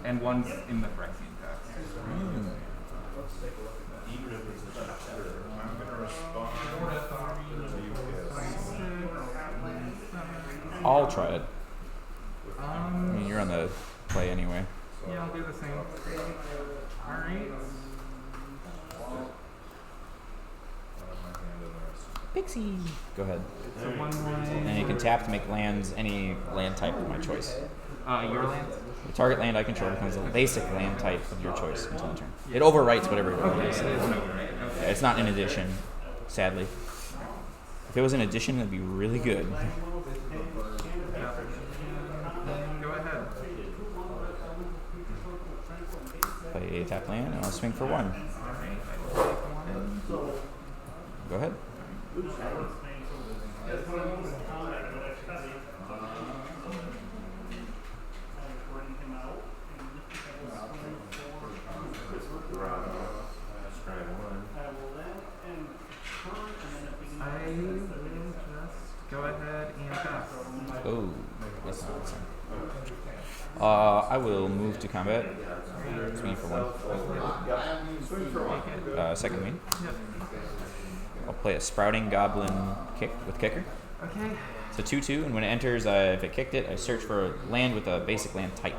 And one's in the Phyrexian text. I'm going to respond. I'll try it. I Um, mean, you're on the play anyway. yeah, I'll do the same. Alright. Pixie. Go ahead. It's a 1/1. And you can tap to make lands any land type of my choice. Your land? The target land I control becomes a basic land type of your choice until the turn. It overwrites whatever it Okay, is. it is an overwrite. Okay. It's not in addition, sadly. If it was in addition, it'd be really good. Yeah. Go ahead. Play a tap land, and I'll swing for 1. Alright, I will take 1. Go ahead. I will just go ahead and pass. Oh, that's not awesome. I will move to combat. Swing for 1. Second main. Yep. I'll play a Sprouting Goblin kick with kicker. Okay. It's a 2/2, and when it enters, if it kicked it, I search for a land with a basic land type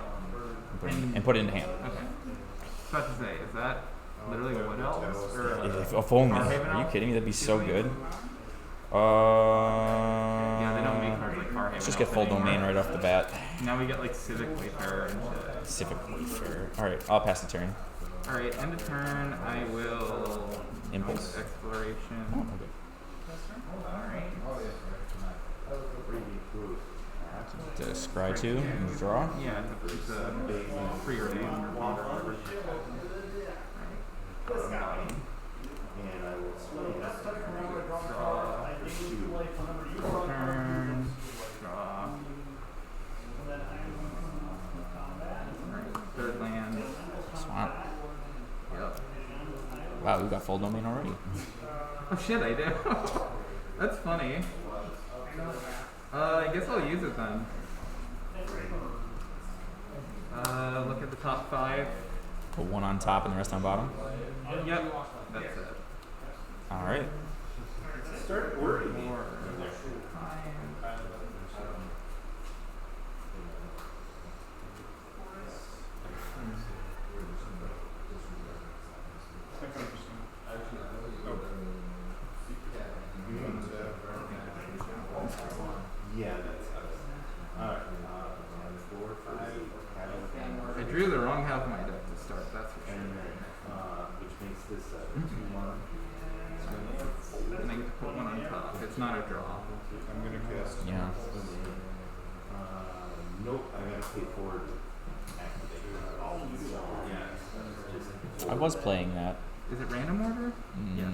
and put it into hand. Okay. About to say, is that literally Wood Elves? Or If only. Farhaven Are you Elf? kidding me? That'd be so good. Yeah, they don't make cards like Farhaven. Let's just get full anymore. domain right off the bat. Now we get like Civic Wayfarer and shit. Civic Wayfarer. Alright, I'll pass the turn. Alright, end of turn, I will... Impulse. Exploration. Oh, okay. Alright. To scry 2 and draw. Yeah, it's a pre-ordained or whatever. Alright. Turn. Draw. Alright, third land. Swamp. Yep. Wow, we got full domain already. Oh shit, I do. That's funny. I guess I'll use it then. Look at the top 5. Put 1 on top and the rest on bottom. Yep, that's it. Alright. Start worrying. 4, 5. Yeah, that's alright. 4, 5, I drew the wrong half of my deck to start, that's for and sure. then which makes this 2/1. And I get to put 1 on top. It's not a draw. I'm gonna cast. Yeah. Nope, I gotta pay forward. I was playing that. Is it random order?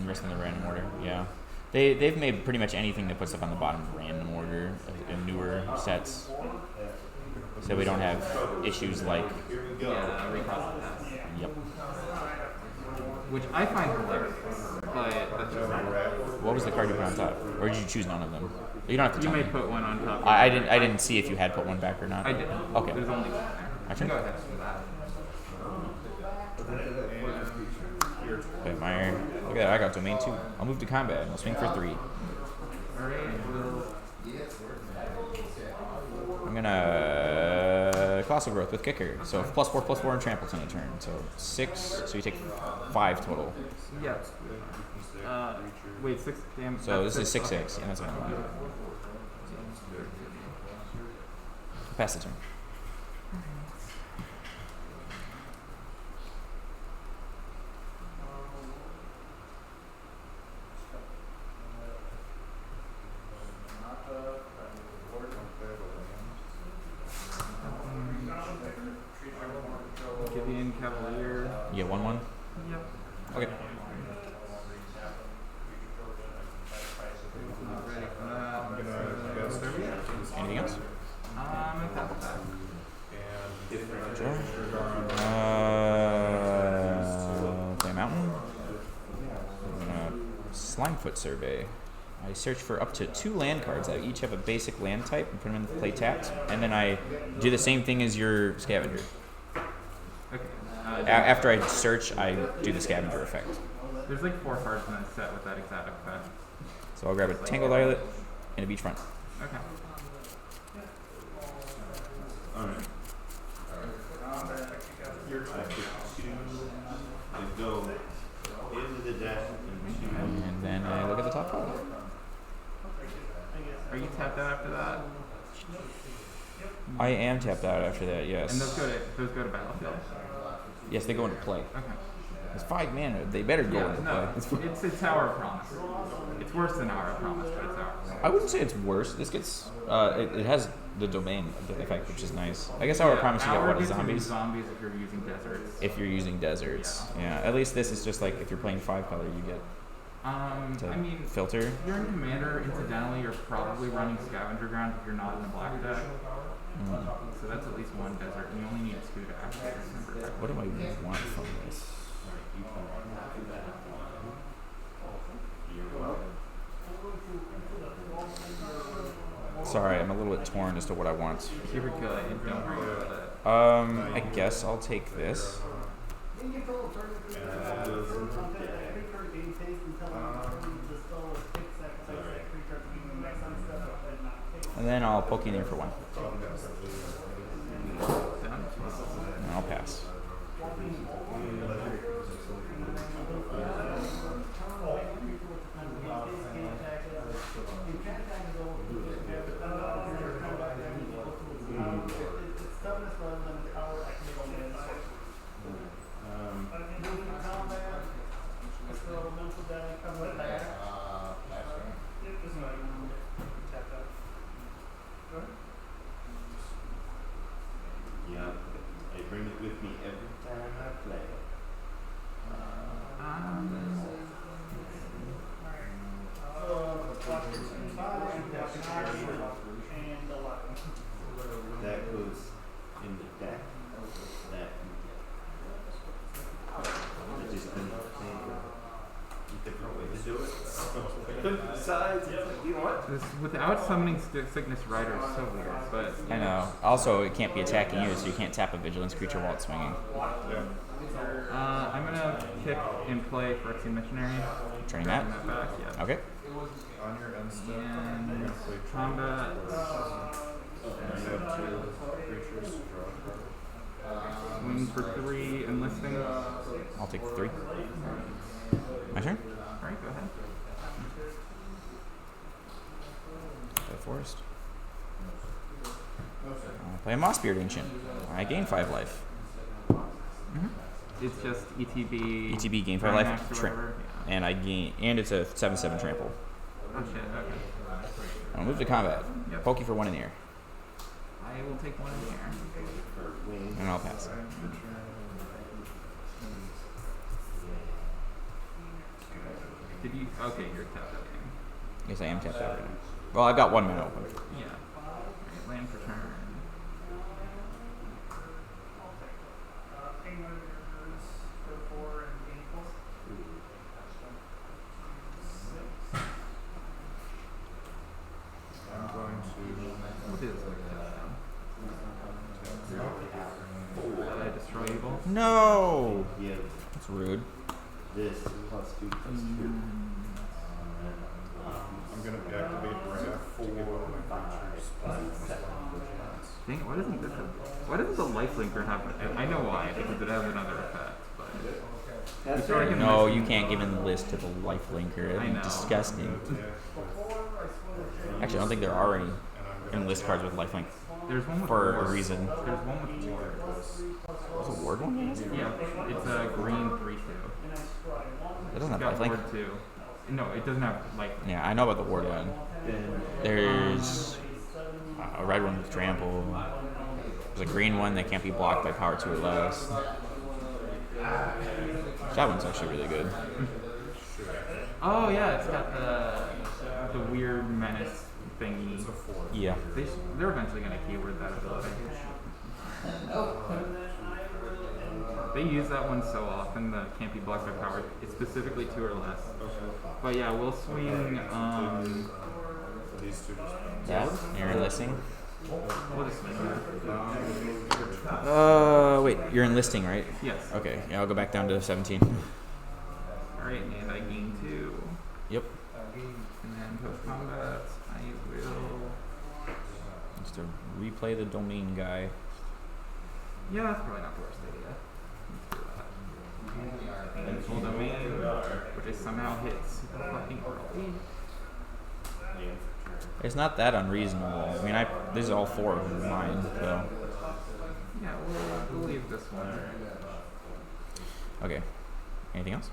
Rest in the random order, yeah. They've made pretty much anything that puts stuff on the bottom random order in newer sets. So we don't have issues like. Yeah, recross the pass. Yep. Which I find hilarious, but that's just What was the card you put on top? Or did you choose none of them? You don't have to You tell may me. put 1 on top. I didn't see if you had put 1 back or not. I did. Okay. There's only 1 there. Actually? Go ahead with that. Okay, my look at that, I got domain 2. I'll move to combat and I'll swing for 3. Alright, we'll... I'm gonna Colossal Growth with kicker. So +4/+4 and trample on a turn. So 6, so you take 5 total. Yep. Wait, 6 damage. So this is 6/6. Yeah, that's what I want. Pass the turn. Gideon Cavalier. You get 1/1. Yep. Okay. Not ready for that. Anything else? Tap that. Play Mountain. Slimefoot Survey. I search for up to 2 land cards that each have a basic land type and put them in the play tapped. And then I do the same thing as your Scavenger. Okay. After I search, I do the scavenger effect. There's like 4 cards in that set with that exact effect. So I'll grab a Tangled Eyelet and a Beachfront. Okay. Alright. I put 2. I go into the deck and 2. And then I look at the top pile. Are you tapped out after that? I am tapped out after that, yes. And those go to battlefield? Yes, they go into play. Okay. It's 5 mana. They better go into no, play. it's a Tower of Promise. It's worse than Hour of Promise, but it's Hour of Promise. I wouldn't say it's worse. This gets it has the domain effect, which is nice. I guess Hour of Promise you get what, zombies? Zombies if you're using deserts. If you're using deserts, yeah. At least this is just like if you're playing 5 color, you get I mean, filter. If you're in Commander, incidentally, you're probably running Scavenger Ground if you're not in the black deck. So that's at least 1 desert, and you only need 2 to actually remember that. What do I want from this? Sorry, I'm a little bit torn as to what I want. You're good. Don't worry about it. I guess I'll take this. And then I'll poke in there for 1. And I'll pass. Yeah, I bring it with me every time I play. That goes in the deck. That I just couldn't think of a different way to do it. Besides, you know what? This, without summoning Sickness Rider is so weird, but I know. Also, it can't be attacking you, so you can't tap a Vigilance creature while it's swinging. I'm gonna kick and play Phyrexian Missionary. Turning that? Bring that back, yeah. Okay. On your end step, And you're gonna play combat. and you have 2 creatures to draw. Swing for 3, enlisting. I'll take the 3. My turn? Alright, go ahead. Play Forest. I'll play a Mossbeard Ancient. I gain 5 life. It's just ETB. ETB gain 5 Grand life. Max or Tra- whatever. Yeah. and I gain, and it's a 7/7 trample. Oh shit, okay. I'll move to combat. Yep. Poke you for 1 in the air. I will take 1 in the air. And I'll pass. Did you? Okay, you're tapped out game. Yes, I am tapped out right now. Well, I've got 1 mana open. Yeah. Alright, land for turn. I'm going to What is it? Did I destroy evil? No! give That's rude. this +2/+2. I'm gonna deactivate Wrath to give all my creatures Dang it, why doesn't the lifelinker have I know why, because it has another effect, but That's right. No, you can't give in the list to the lifelinker. I That'd know. be disgusting. Actually, I don't think there are any enlist cards with lifelink there's one with for ward. a reason. There's one with ward. There's a ward one? Yeah, it's a green 3/2. It doesn't It's have got lifelink. ward 2. No, it doesn't have lifelink. Yeah, I know about the ward one. There's a red one with trample. There's a green one that can't be blocked by power 2 or less. That one's actually really good. Oh yeah, it's got the weird menace thingy. Yeah. They're eventually gonna keyword that ability. They use that one so often that can't be blocked by power. It's specifically 2 or less. But yeah, we'll swing. These 2 just Yeah, you're enlisting. We'll just swing that. Wait, you're enlisting, right? Yes. Okay, yeah, I'll go back down to 17. Alright, and I gain 2. Yep. And then post combat, I will. Just to replay the domain guy. Yeah, that's probably not the worst idea. Let's do that. And full domain, which is somehow hits super fucking early. It's not that unreasonable. I mean, this is all 4 of mine, so. Yeah, we'll leave this one. Okay. Anything else?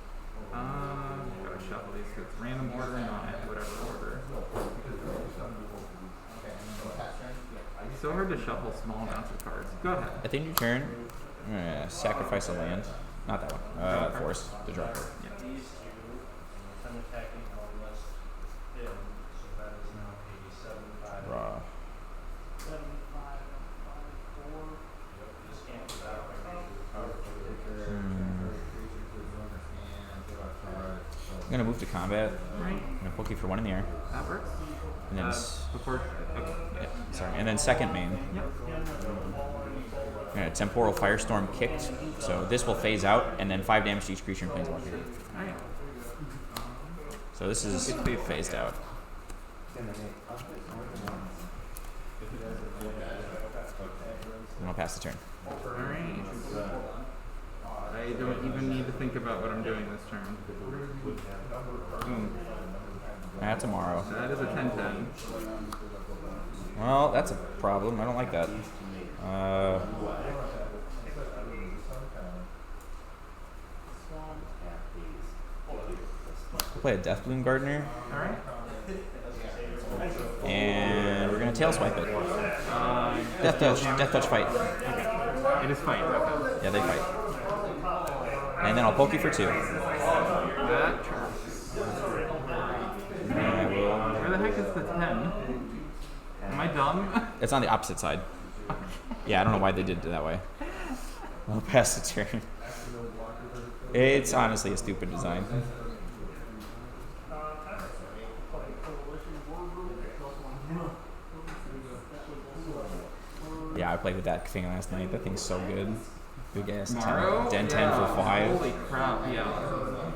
Gotta shuffle these because it's random order and not whatever order. It's so hard to shuffle small amounts of cards. Go ahead. At the end of your turn, I'm gonna sacrifice a land. Not that one. Forest. The draw card. Yeah. Raw. I'm gonna move to combat. Right. I'm gonna poke you for 1 in the air. That works. And then Before. Okay. yeah, sorry. And then second main. Yep. I'm gonna temporal firestorm kicked. So this will phase out, and then 5 damage to each creature in planeswalker. Alright. So this is phased out. And I'll pass the turn. Alright. I don't even need to think about what I'm doing this turn. Boom. Tomorrow. That is a 10-10. Well, that's a problem. I don't like that. We'll play a Deathbloom Gardener, Alright. and we're gonna tail swipe it. Death touch fight. It is fight. Okay. Yeah, they fight. And then I'll poke you for 2. That tracks. And I will. Where the heck is the 10? Am I dumb? It's on the opposite side. Yeah, I don't know why they did it that way. I'll pass the turn. It's honestly a stupid design. Yeah, I played with that thing last night. That thing's so good. Big ass 10 for 5. Holy crap, yeah.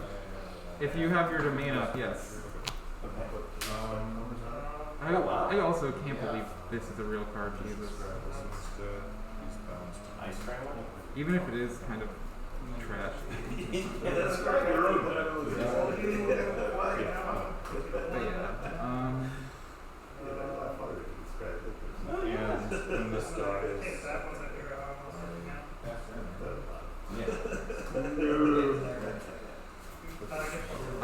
If you have your domain up, yes. I also can't believe this is a real card, Jesus. Even if it is kind of trash. But yeah, And this guy is. I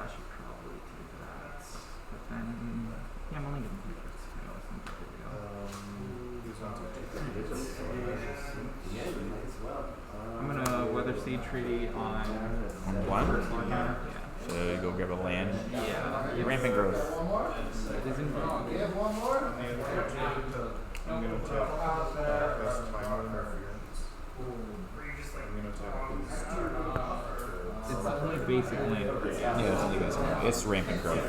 should probably do that. But then, yeah, I'm only getting 3 cards. I know it's not that big a deal. I'm gonna Weather Seed Treaty on one? first one. Yeah. So you go grab a land. Yeah. Rampant growth. It is indeed. I'm gonna take best time interference. I'm gonna take these 2. It's only basic land. Yeah, it's only basic. It's rampant growth.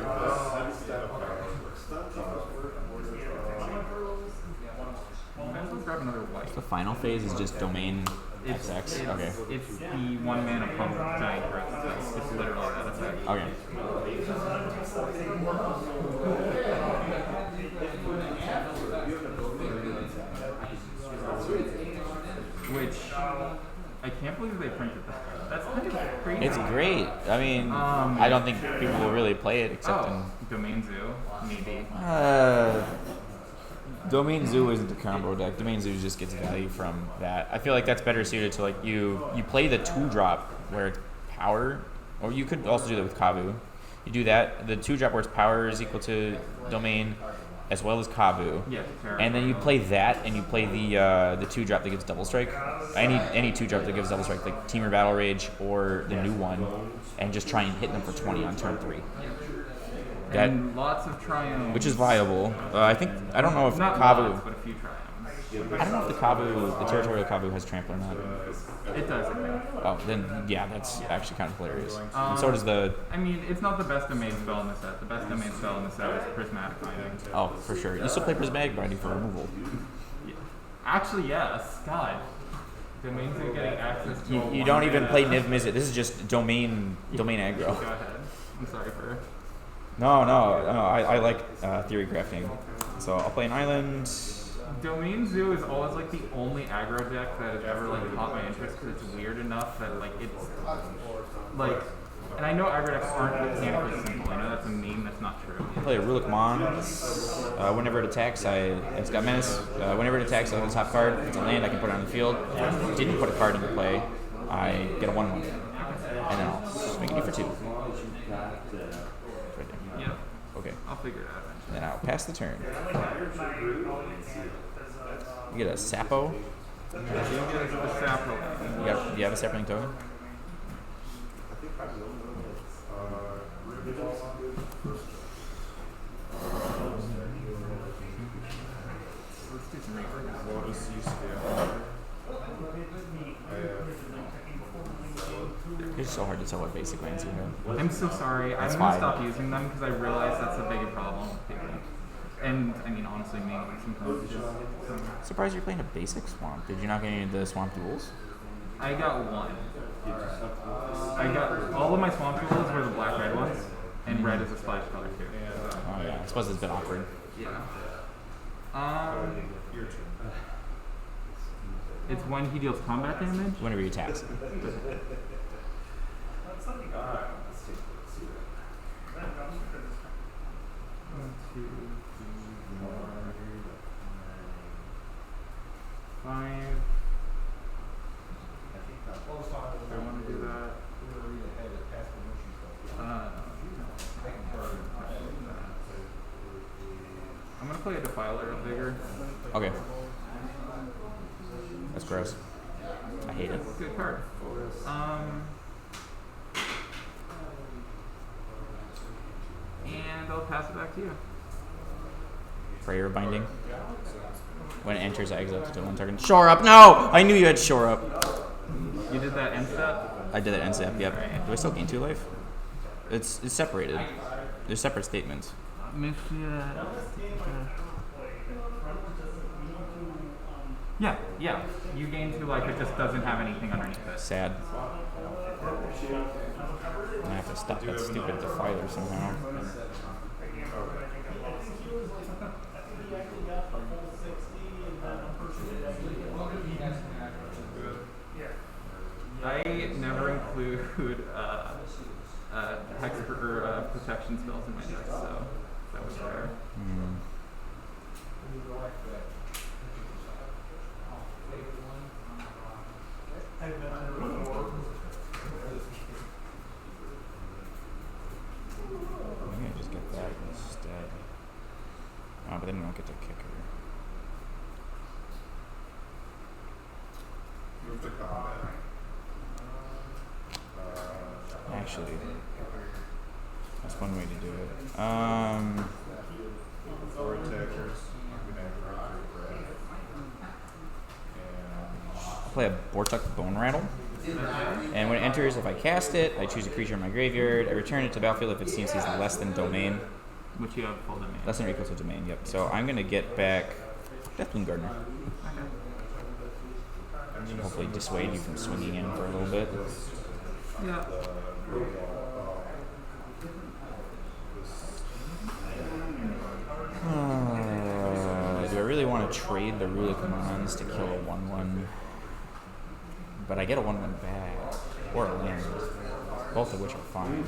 Might as well grab another white. The final phase is just domain XX. Okay. It's the 1 mana pump giant growth. It's literally that effect. Okay. Which I can't believe they printed that. That's kind of crazy. It's great. I mean, I don't think people will really play it except Domain Zoo, maybe. Domain Zoo isn't a combo deck. Domain Zoo just gets value from that. I feel like that's better suited to like you play the 2-drop where it's power, or you could also do that with Kavu. You do that. The 2-drop where its power is equal to domain, as well as Kavu. Yeah, and then you play that, and you play the 2-drop that gives double strike. Any 2-drop that gives double strike, like Temur Battle Rage or the new one, and just try and hit them for 20 on turn 3. And lots of triumphs. Which is viable. I don't know if not Kavu. lots, but a few triumphs. I don't know if the territorial Kavu has trample or not. It does, I think. Oh, then yeah, that's actually kind of hilarious. And so does the. I mean, it's not the best domain spell in the set. The best domain spell in the set is Prismatic Binding. Oh, for sure. You still play Prismatic Binding for removal. Yeah. Actually, yes. God. Domains are getting access to You don't even play Niv Mizzet. This is just domain aggro. Go ahead. I'm sorry for. No. I like theory crafting. So I'll play an island. Domain Zoo is always like the only aggro deck that has ever like caught my interest because it's weird enough that like it's like, and I know aggro decks aren't mechanically simple. I know that's a meme. That's not true. I play a Rulic Mons. Whenever it attacks, it's got menace. Whenever it attacks, I have the top card. If it's a land, I can put it on the field. If I didn't put a card into play, I get a 1/1. And then I'll swing it for 2. Yeah. Okay. I'll figure it out eventually. And then I'll pass the turn. You get a Sapo. You get the Sapling. You have a Sapling token? Let's do some rework. Lotus used to be It's so hard to tell what basic lands you have. I'm so sorry. That's I'm gonna fine. stop using them because I realize that's a big problem with people. And I mean, honestly, me sometimes it's just. Surprised you're playing a basic swamp. Did you not get any of the swamp duels? I got one. I got all of my swamp duels were the black-red ones, and red is a splash color too. So, Oh yeah, I suppose it's been awkward. yeah. your turn. It's when he deals combat damage. Whenever you attack. One, two, three, 4, 5. I want to do that. I'm gonna play a Defiler of Vigor. Okay. That's gross. I hate it. Good card. And I'll pass it back to you. Prayer binding. When it enters, I exile to one target. Shore up! No! I knew you had shore up. You did that end step? I did that end step, yep. Do I still gain 2 life? It's separated. They're separate statements. Yeah. You gain 2 life, it just doesn't have anything underneath it. Sad. I have to stop that stupid defiler somehow. I never include hex or protection spells in my deck, so that was rare. Maybe I just get that instead. Oh, but then we don't get to kick her. Move to combat. Actually, that's one way to do it. 4 attackers. You can activate 3 red. I'll play a Bortuk Bone Rattle. And when it enters, if I cast it, I choose a creature in my graveyard. I return it to the battlefield if its CMC is less than domain. Which you have full domain. Less than or equal to domain, yep. So I'm going to get back Deathbloom Gardener. Okay. Hopefully dissuade you from swinging in for a little bit. Yeah. Do I really want to trade the Rulic Mons to kill a 1/1? But I get a 1/1 back. Or a land. Both of which are fine.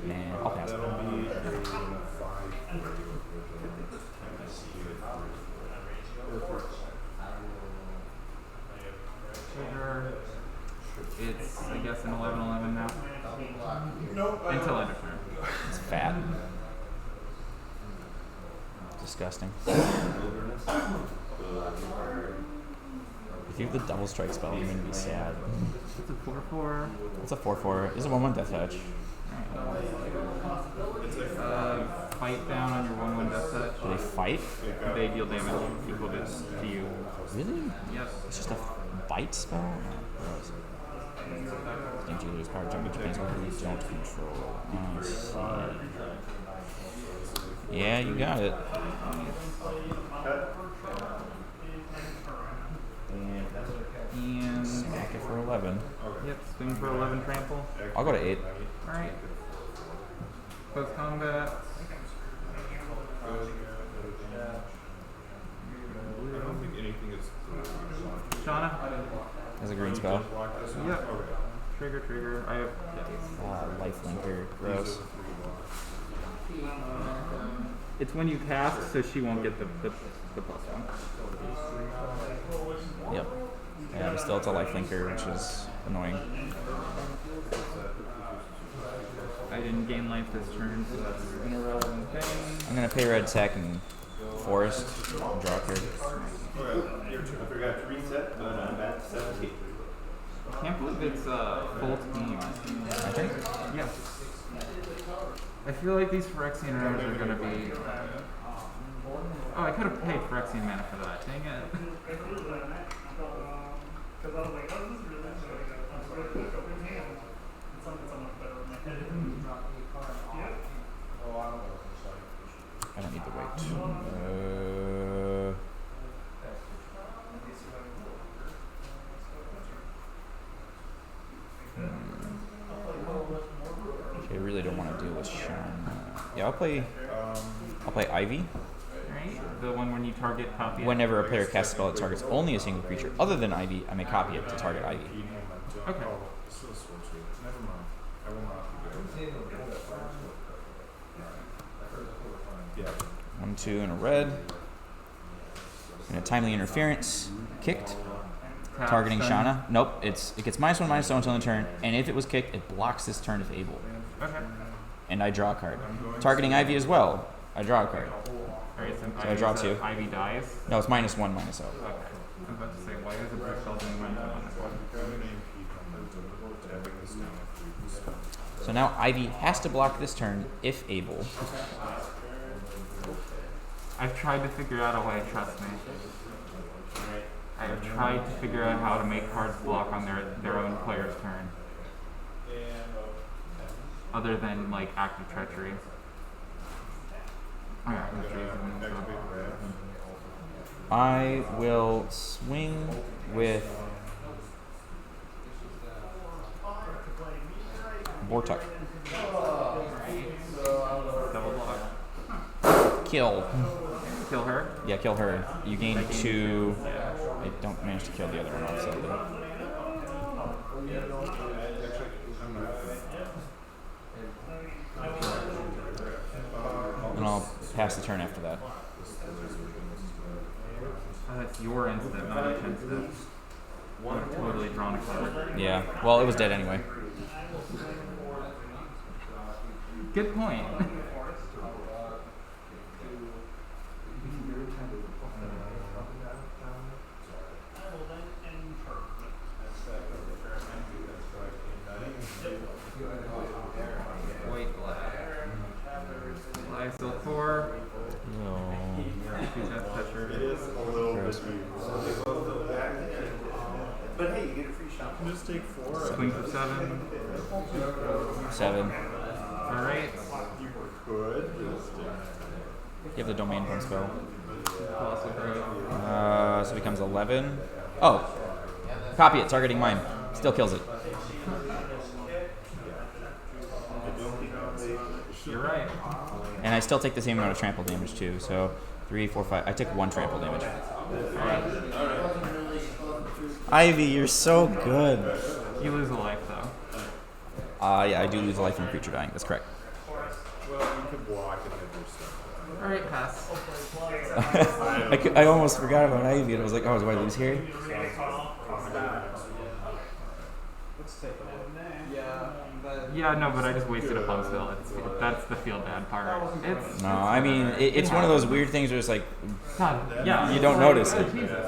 Man, I'll pass it. That'll be a 5. Trigger. It's, I guess, an 11/11 now. Nope. Until end of turn. It's fat. Disgusting. If you have the double strike spell, you're going to be sad. It's a 4/4. It's a 4/4. It's a 1/1 death touch. Fight down on your 1/1 death touch. Do they fight? They deal damage equal to you. Really? Yes. It's just a bite spell? No, gross. Damage you lose power jumping Japan's weapon you don't control. I see. Yeah, you got it. And Smack it for 11. yep, swing for 11 trample. I'll go to 8. Alright. Close combat. I don't think anything is. Shauna. That's a green spell. Yep. Trigger. I have Lifelinker. Gross. It's when you cast, so she won't get the plus one. Yep. Yeah, but still it's a lifelinker, which is annoying. I didn't gain life this turn, so that's an irrelevant thing. I'm gonna pay red tech and forest and draw a card. I forgot to reset, but I'm at 17. I can't believe it's full team. I think. Yeah. I feel like these Phyrexian rares are gonna be. Oh, I could have paid Phyrexian mana for that. Dang it. I don't need the weight. Okay, I really don't want to deal with Sean. Yeah, I'll play Ivy. Right? The one when you target copy it. Whenever a player casts a spell that targets only a single creature other than Ivy, I may copy it to target Ivy. Okay. Never mind. I will not be good. Yeah. 1, 2, and a red. And a timely interference. Kicked. Tap, Targeting stun. Shauna. Nope, it gets -1/-0 until the turn, and if it was kicked, it blocks this turn if able. Okay. And I draw a card. Targeting Ivy as well. I draw a card. Alright, so I draw 2. Ivy dies. No, it's -1/-0. Okay. I'm about to say, why is a Bruce spell doing -1/-1? So now Ivy has to block this turn if able. I've tried to figure out a way, trust me. I have tried to figure out how to make cards block on their own player's turn. Other than, like, active treachery. Oh yeah, I'm just using them, so. I will swing with Vortuck. Double block. Kill. Kill her. Yeah, kill her. You gain 2. I don't manage to kill the other one, obviously. And I'll pass the turn after that. Oh, that's your instant, not each instant. I've totally drawn a card. Yeah, well, it was dead anyway. Good point. White black. Live Silk 4. No. Two Death Toucher. It is a little bit weird. But hey, you get a free shot. You can just take 4. Swing for 7. 7. Alright. You could just. You have the domain pump spell. Colossal Growth. So it becomes 11. Oh. Copy it, targeting mine. Still kills it. You're right. And I still take the same amount of trample damage too. So 3, 4, 5. I took 1 trample damage. Ivy, you're so good. You lose a life though. Yeah, I do lose a life from a creature dying. That's correct. Well, you could block and have your stuff. Alright, pass. I almost forgot about Ivy, and I was like, oh, do I lose here? Yeah, no, but I just wasted a pump spell. That's the feel bad part. It's No, I mean, it's one of those weird things where it's like, God, yeah. you don't notice it. Jesus.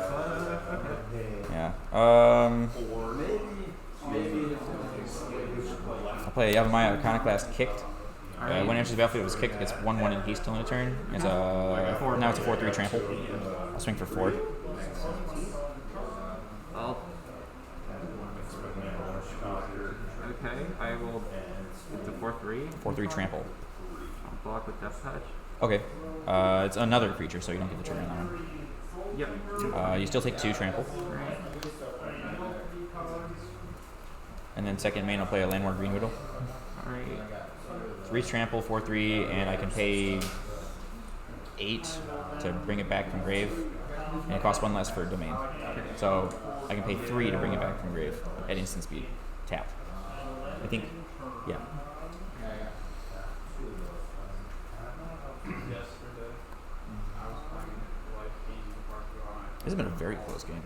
Yeah. I'll play Yavimaya Iconoclast Kicked. When it enters the battlefield, it was kicked. It's 1/1 in haste till end of turn. It's now it's a 4/3 trample. I'll swing for 4. Well, okay, I will. It's a 4/3. 4/3 trample. I'll block with Death Touch. Okay. It's another creature, so you don't get the trigger on that one. Yep. You still take 2 trample. Right. And then second main, I'll play a Landmark Green Widow. Alright. 3 trample, 4/3, and I can pay 8 to bring it back from grave. And it costs 1 less for domain. So I can pay 3 to bring it back from grave at instant speed. Tap. I think, yeah. This has been a very close game.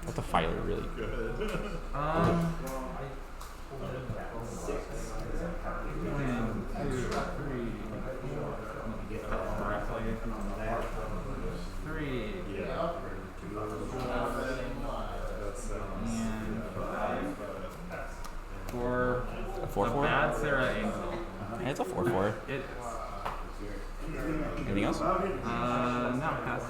What the Filer really? 1, 2, 3, 3, and 4. A 4/4? Bad Sarah Angel. Yeah, it's a 4/4. It. Anything else? No, pass.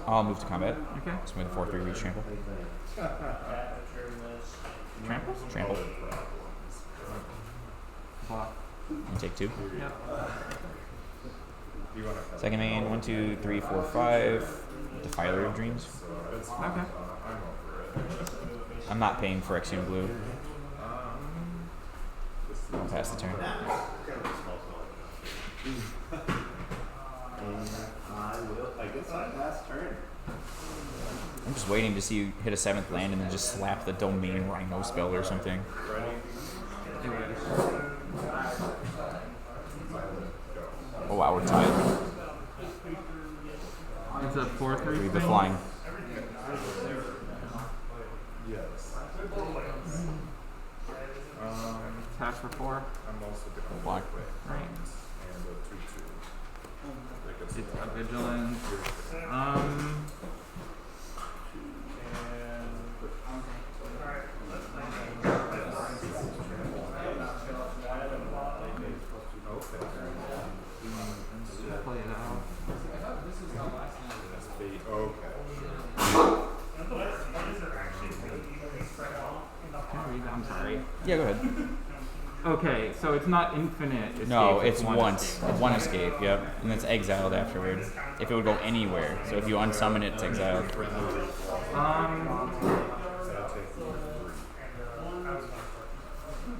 I'll move to combat. Okay. So with a 4/3 reach trample. Trample? Trample. Block. And take 2. Yep. Second main, 1, 2, 3, 4, 5. Defiler of Dreams. Okay. I'm not paying for Exhumed Blue. I'll pass the turn. I guess I last turn. I'm just waiting to see you hit a 7th land and then just slap the Domain Rhino spell or something. Oh wow, we're tied. It's a 4/3 Read the thing? flying. Yes. Attack for 4. I'm also going to Block. Right. and a 2/2. It's a vigilance. Play it out. Okay. Can I read that? I'm sorry. Yeah, go ahead. Okay, so it's not infinite escape. No, it's once. escape. One escape, yep. And it's exiled afterward. If it would go anywhere. So if you unsummon it, it's exiled.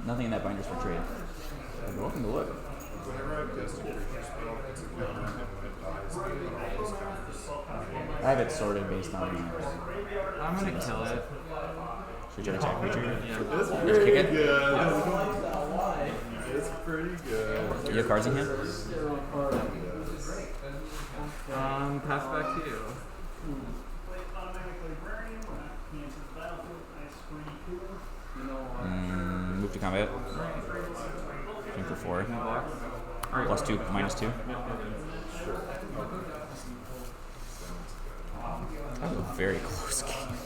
Nothing in that binder's for trade. You're welcome to look. Whenever I cast a creature spell, it's a counter, and when it dies, I put all those counters. I have it sorted based on. I'm gonna kill it. Should you attack creature? Yeah. It's Just pretty kick it? good. It's pretty good. Do you have cards in hand? Pass back to you. Move to combat. Swing for 4. No blocks. Alright. Plus 2, minus 2. That was a very close game.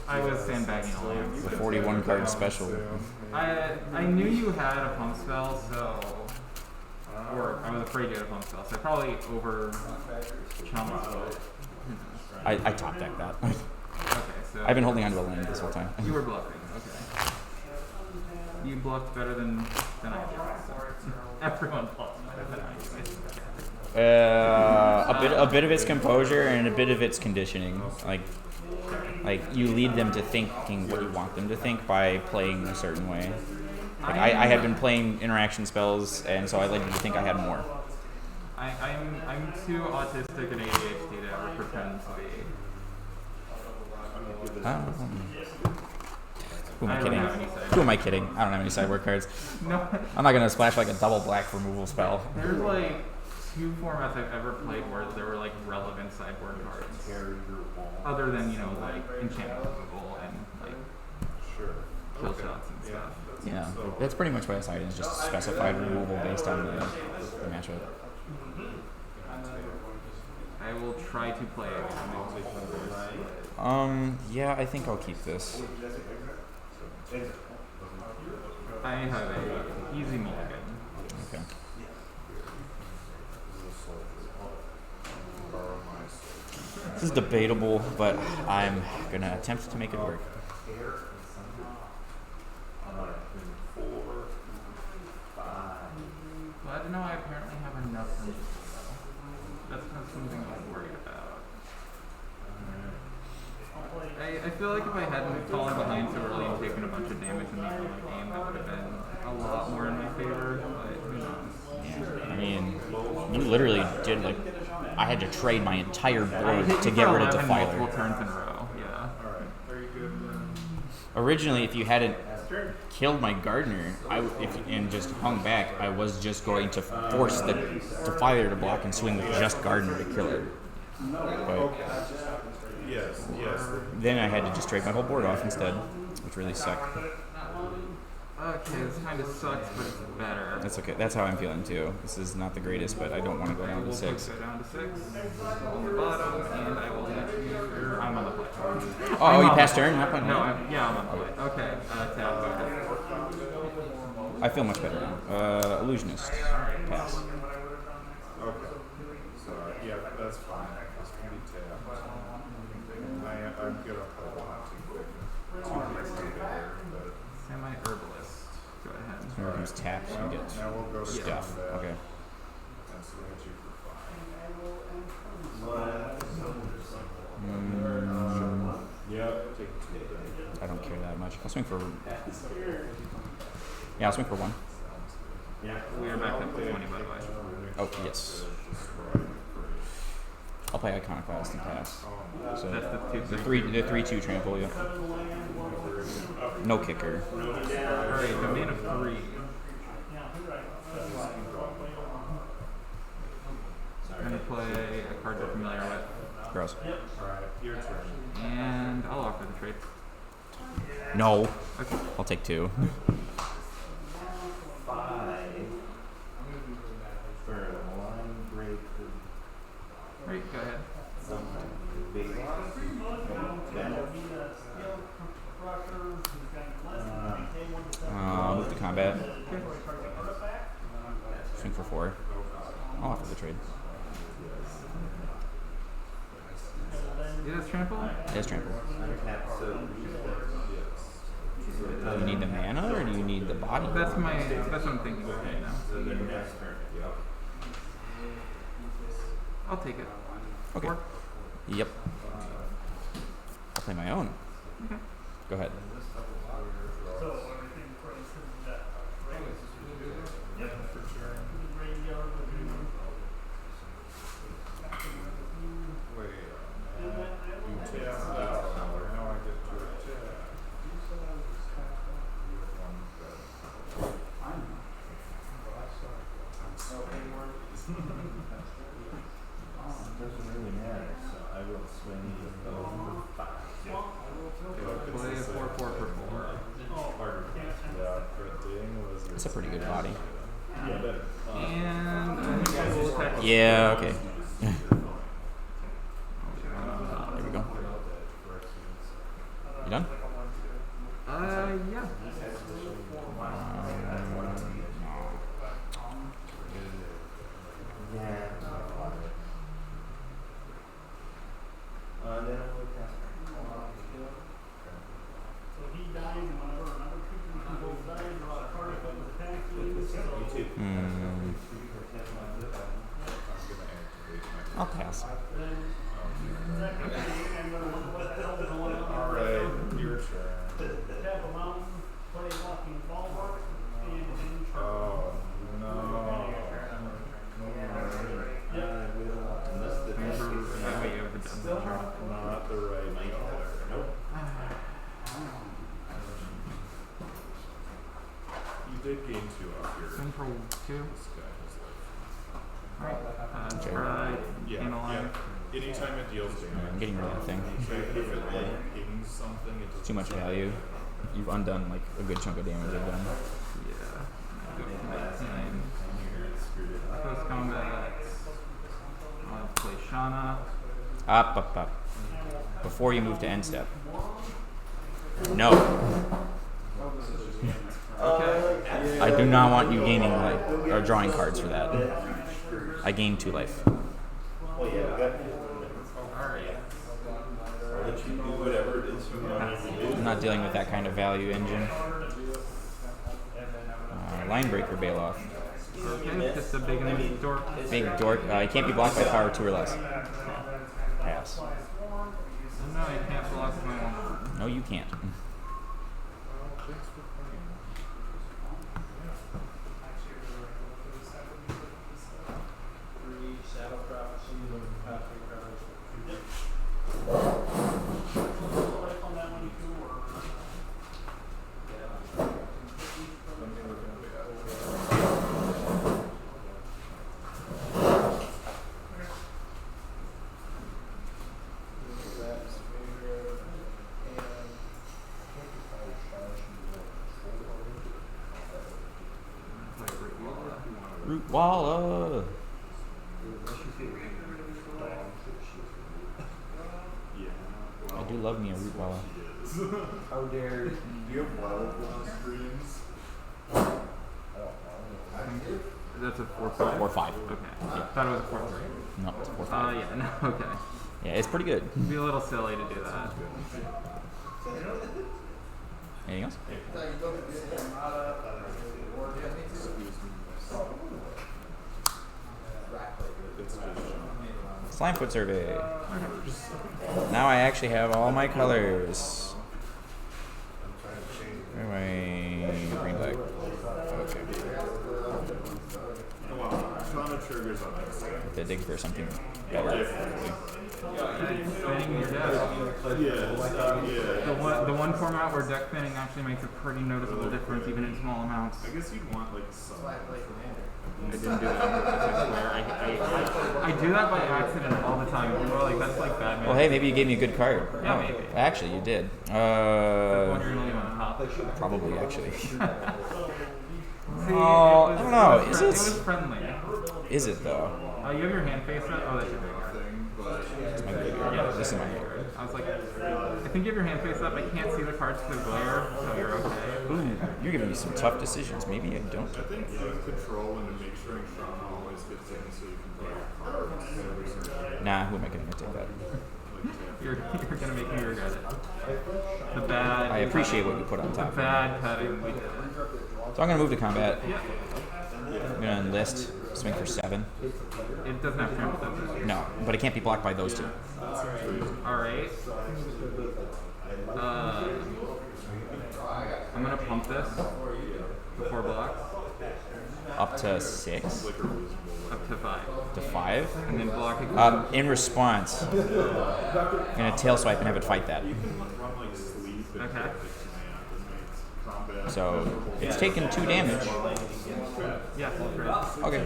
I was sandbagging a land. It's a 41 card special. I knew you had a pump spell, so or I was afraid you had a pump spell, so I probably over chumped it. I top decked that. Okay, so I've been holding onto a land this whole time. you were bluffing. Okay. You bluffed better than I did. So. Everyone bluffed better than I did. A bit of its composure and a bit of its conditioning. Like you lead them to thinking what you want them to think by playing a certain way. Like I had been playing interaction spells, and so I led you to think I had more. I'm too autistic and ADHD to ever pretend to be. Who am I I don't kidding? have any sideboard. Who am I kidding? I don't have any sideboard cards. No, I'm not gonna splash like a double black removal spell. there's like 2 formats I've ever played where there were like relevant sideboard cards, other than like enchantment removal and like kill shots and stuff. Yeah, that's pretty much what I decided. Is just specified removal based on the matchup. I will try to play it. Yeah, I think I'll keep this. I have a easy mulligan. Okay. This is debatable, but I'm gonna attempt to make it work. Glad to know I apparently have enough for me. That's kind of something I was worried about. I feel like if I hadn't fallen behind so early and taken a bunch of damage in the early game, that would have been a lot more in my favor, but who knows. Yeah. I mean, you literally did like, I had to trade my entire board to get rid of Defiler. Multiple turns in a row, yeah. Originally, if you hadn't killed my Gardener, and just hung back, I was just going to force the Defiler to block and swing with just Gardener to kill it. But Yes. then I had to just trade my whole board off instead, which really sucked. Okay, this kind of sucks, but it's better. That's okay. That's how I'm feeling too. This is not the greatest, but I don't want to go down to 6. Go down to 6. On the bottom, and I will let you. I'm on the play. Oh, you passed turn? Not No, I'm on the play. Okay, tap. Go ahead. I feel much better now. Illusionist. Pass. Okay. So yeah, that's fine. It's pretty tapped. I'm good on play 1, 2 quick. Semi-herbalist. Go ahead. Here comes taps and get Now we'll go to stuff. combat Okay. and swing at you for 5. Yep. Take 2. I don't care that much. I'll swing for. Yeah, I'll swing for 1. We are back up to 20, by the way. Oh, yes. I'll play Iconoclast and pass. So That's the 3/2 trample, yeah. No kicker. Alright, domain of 3. I'm going to play a card you're familiar with. Gross. Alright, your turn. And I'll offer the trade. No. Okay. I'll take 2. 5 for a line breaker. Right, go ahead. Something big. Move to combat. Swing for 4. I'll offer the trade. Is this trample? It is trample. So Do you need the mana or do you need the body? That's what I'm thinking okay now. the next turn. I'll take it. Okay. 4. Yep. I'll play my own. Okay. Go ahead. Wait, you tap that. Now I get to attack. Doesn't really matter, so I will swing over 5. Play a 4/4 for 4. Yeah, but the thing was It's a pretty good body. yeah, better. And I think I will attack. Yeah, okay. There we go. You done? Yeah. Yeah. Then I will pass. I'll pass. Alright, your turn. Oh, no. Unless the Not the right color. You did gain 2 off your. Swing for 2. This guy has Alright. Okay. Try yeah, analyze. yeah. Anytime it deals I'm damage. getting rid of that thing. So if it like pings something, it doesn't Too much value. You've undone like a good chunk of damage I've done. Yeah. Go for that 9. Close combat. I'll have play Shauna. Up. Before you move to end step. No. Okay. I do not want you gaining life or drawing cards for that. I gain 2 life. Oh yeah, we got. Alright. I'll let you do whatever it is you want to do. I'm not dealing with that kind of value engine. Line breaker bail off. Okay, just a big and dork. Big dork. He can't be blocked by power 2 or less. Pass. No, you can't block my one. No, you can't. Root Walla. I do love me a Root Walla. How dare Do you have wild streams? That's a 4-5. 4-5. Okay. I thought it was a 4-3. No, it's 4-5. Yeah, no, okay. Yeah, it's pretty good. It'd be a little silly to do that. Anything else? Slimefoot survey. Now I actually have all my colors. Where am I? Green black. Okay. Shauna triggers on next turn. To dig for something better. Spinning your deck. The one format where deck spinning actually makes a pretty noticeable difference, even in small amounts. I guess you'd want like some. I didn't do that on purpose, I swear. I do that by accident all the time. People are like, that's like Batman. Well, hey, maybe you gave me a good card. Yeah, maybe. Actually, you did. Wondering on top. Probably, actually. See, Oh, I don't know. Is it it? was friendly. Is it, though? You have your hand face up? Oh, that's your big card. It's my graveyard. Yeah, This is my graveyard. I was like, I think you have your hand face up. I can't see the cards through the glare, so you're okay. Ooh, you're giving me some tough decisions. Maybe I don't. I think you control and to make sure Shauna always gets in so you can play your cards. Nah, who am I going to take that? You're gonna make me regret it. The bad. I appreciate what you put on The top. bad cutting we did. So I'm going to move to combat. Yeah. I'm going to enlist, swing for 7. It doesn't have trample, does it? No, but it can't be blocked by those 2. Alright. I'm gonna pump this for 4 blocks. Up to 6. Up to 5. To 5. And then block it. In response, I'm going to tail swipe and have it fight that. Okay. So it's taken 2 damage. Yeah, full crit. Okay.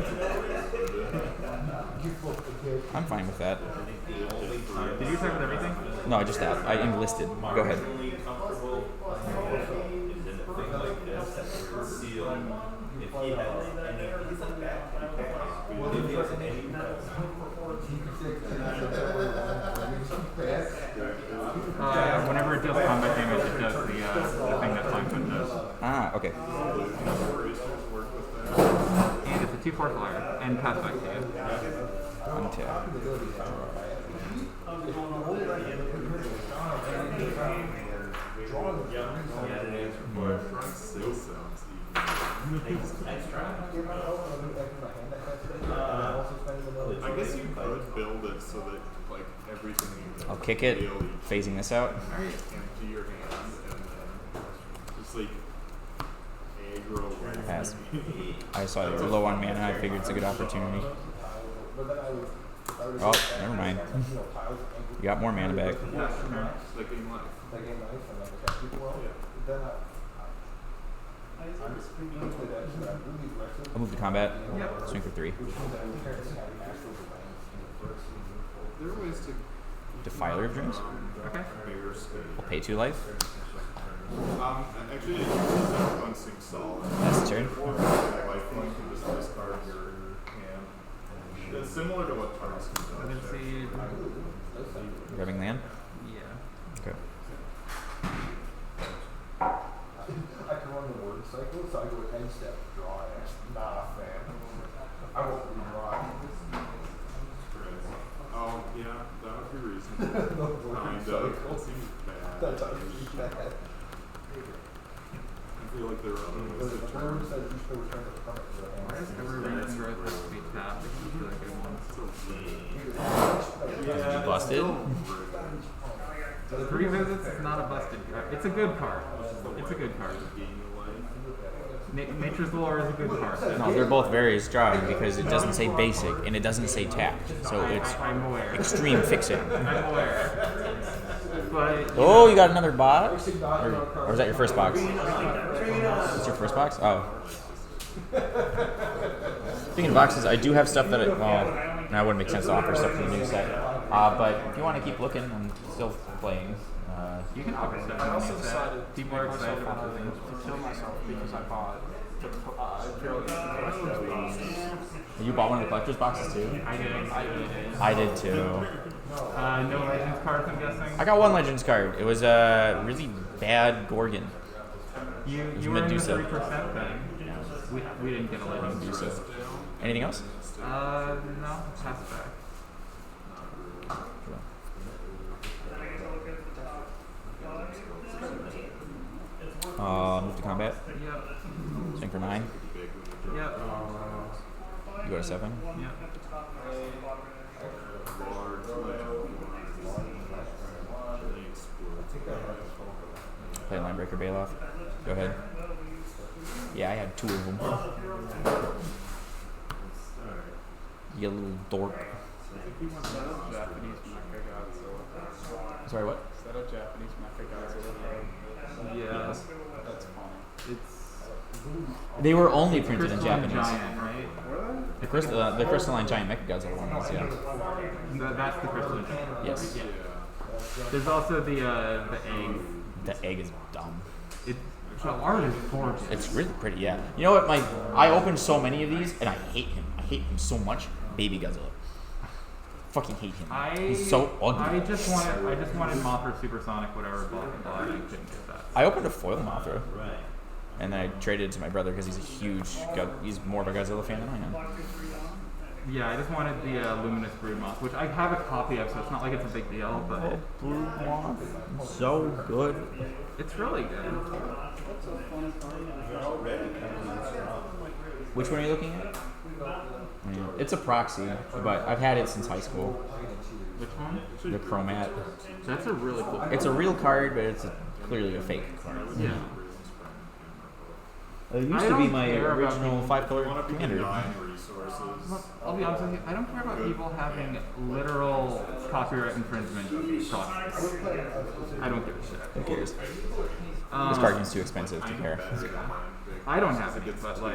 I'm fine with that. Did you attack with everything? No, just that. I enlisted. Go ahead. Whenever it deals combat damage, it does the thing that Slimefoot does. Ah, okay. And it's a 2/4 flyer, and pass back to you. Untap. I guess you could build it so that like everything you I'll kick it, phasing this out. empty your hand and then just like aggro right. Pass. I saw you were low on mana. I figured it's a good opportunity. Oh, never mind. You got more mana back. Like in life. I'll move to combat. Yep. Swing for 3. There are ways to Defiler of Dreams. Okay. bigger scale. I'll pay 2 life. Actually, it's unsync solid. That's the turn. Life point can just discard your hand. It's similar to what Targus does. Let's see. Grabbing land? Yeah. Okay. I can run the word cycle, so I go with end step, draw it. Nah, man. I won't redraw it. Oh, yeah, that would be reasonable. The word Kind of. cycle. It seems bad. That's actually bad. I feel like there are other ways The to term turn. says you should return the permit to the Why does every reason growth have to be tapped? It's usually a good one. You busted? Three visits is not a busted card. It's a good card. It's a good card. Nature's Lore is a good card. No, they're both very strong because it doesn't say basic and it doesn't say tapped. So it's I'm aware. extreme fixing. I'm aware. But Oh, you got another box? Or is that your first box? It's your first box? Oh. Speaking of boxes, I do have stuff that, well, that wouldn't make sense to offer stuff from the new set. But if you want to keep looking, I'm still playing. you can offer stuff. I on also the decided set. to People are make excited myself about want those. to kill myself because I bought the Prerelease box. You bought one of the collector's boxes too? I did. I did too. No Legends cards, I'm guessing. I got one Legends card. It was a really bad Gorgon. You was were in the Medusa. 3% thing. We didn't get a Legends. Medusa. Anything else? No. Pass it back. Move to combat. Yep. Swing for 9. Yep. You go to 7. Yep. Play Linebreaker Bailoff. Go ahead. Yeah, I had 2 of them. You little dork. Japanese Mecha Godzilla. Sorry, what? Is that a Japanese Mecha Godzilla? Yeah. That's funny. It's They were only printed in Crystalline Japanese. Giant, right? The crystalline giant Mechagodzilla ones, yeah. That's the Crystalline Giant. Yes. Yeah. There's also the egg. The egg is dumb. The art is gorgeous. It's really pretty, yeah. You know what? I opened so many of these, and I hate him. I hate him so much. Baby Godzilla. Fucking hate him. He's so ugly. I just wanted Mothra Supersonic, whatever, blah blah blah. And I couldn't get that. I opened a foil Mothra, and then I traded it to my brother because he's a huge, he's more of a Godzilla fan than I am. Yeah, I just wanted the Luminous Broodmoth, which I have a copy of, so it's not like it's a big deal, but So good. it's really good. Which one are you looking at? It's a proxy, but I've had it since high school. Which one? The Chromat. That's a really cool. It's a real card, but it's clearly a fake card. Yeah. It used I to be don't my care about original people- 5-color commander. Look, I'll be honest with you, I don't care about people having literal copyright infringement products. I don't give a shit. Who cares? Um, This card game's too expensive to care. I don't have any, but like,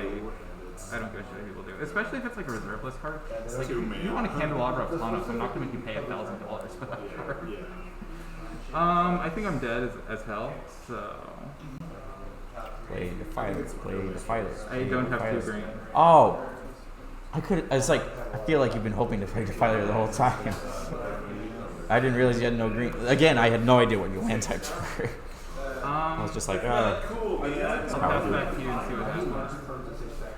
I don't give a shit if people do. Especially if it's like a reserve list card. Like, if you want a Candelabra of Thanos, I'm not gonna make you pay $1,000 for that card. I think I'm dead as hell, so Play the Defiler. Play the Defiler. I don't have 2 green. Oh! I could. It's like, I feel like you've been hoping to play Defiler the whole time. I didn't realize you had no green. Again, I had no idea what your land types were. I was just like, I'll pass back to you and see what happens.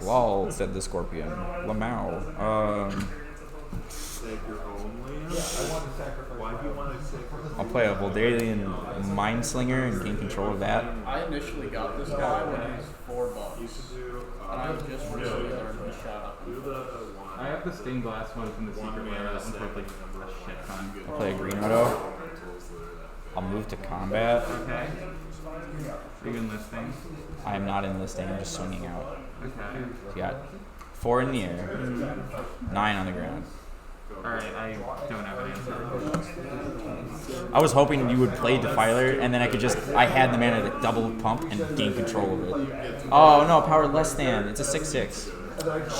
lol, said the Scorpion. Lamau. Why do you want to sacrifice? I'll play a Voldalian Mindslinger and gain control of that. I initially got this guy when he was $4. And I just recently learned to shut up. I have the stained glass one from the secret lair. That one's worth like a shit ton. I'll play a Green Auto. I'll move to combat. Okay. Are you enlisting? I am not enlisting, I'm just swinging out. Okay. So you got 4 in the air, 9 on the ground. Alright, I don't have an answer. I was hoping you would play Defiler, and then I had the mana to double pump and gain control of it. Oh no, power less than. It's a 6/6.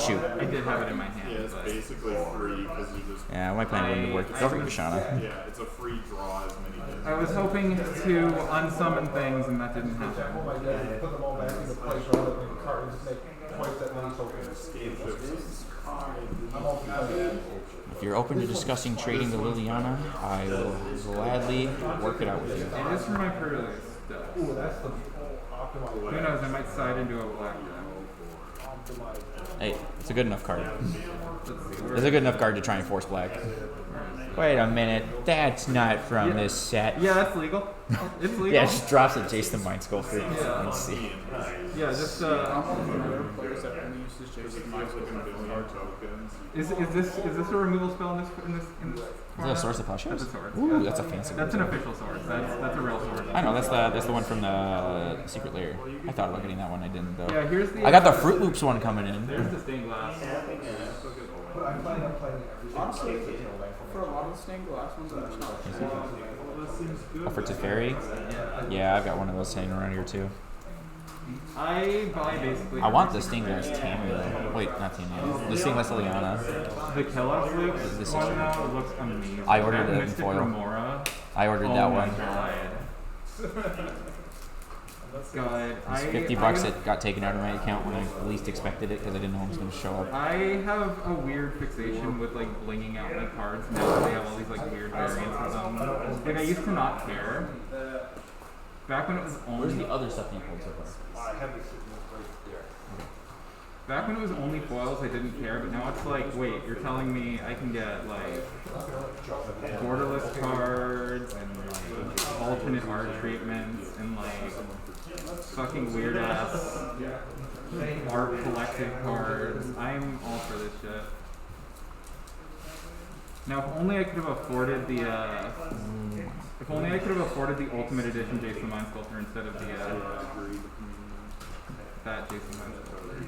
Shoot. I did have it in my hand. it's but basically free because you just. Yeah, my plan wouldn't have worked. Go for Kashana. Yeah, it's a free draw as many days. I was hoping to unsummon things, and that didn't Example, happen. my dad would put them all back into place rather than make a card and just make twice that many tokens. I'm all for that. If you're open to discussing trading to Liliana, I will gladly work it out with you. It is for my Prerelease stuff. Ooh, that's the optimized. Who knows? I might side into a black deck. Optimized. Hey, it's a good enough card. Let's see. It's a good enough card to try and force black. Wait a minute, that's not from this set. Yeah, that's legal. It's legal. Yeah, it just drops a Jace the Mind Sculptor. Yeah. Let's see. Yeah, just Players that only use this Jason Mind is this a removal spell in this Is that a format? Source of Plowshares? That's a sword. Ooh, Yeah. that's a fancy That's an one. official sword. That's a real sword. I know, that's the one from the Secret Lair. I thought about getting that one, I didn't though. Yeah, here's the. I got the Fruit Loops one coming in. There's the stained glass. But I'm planning on playing every single Honestly, day, you know, like for a lot of the stained glass ones, I'm just not Oh, for Teferi? Yeah, I've got one of those hanging around here too. I buy basically. I want the stained glass Temur though. Wait, not Temur. The stained glass Liliana. The Chaos Loop This is one true. now looks amazing. I ordered That it in Mystic foil. Remora. I ordered Oh that my one. God, It's 50 bucks that got taken out of my account when I least expected it because I didn't know it was going to show up. I have a weird fixation with like blinging out my cards now that they have all these like weird variants of them. Like I used to not care. Back when it was only other stuff you pulled so far? I have this sitting right there. back when it was only foils, I didn't care. But now it's like, wait, you're telling me I can get like borderless cards and like alternate art treatments and like fucking weird ass art collective cards. I'm all for this shit. Now, if only I could have afforded the, if only I could have afforded the Ultimate Edition Jason Mind Sculptor instead of the, that Jason Mind Sculptor.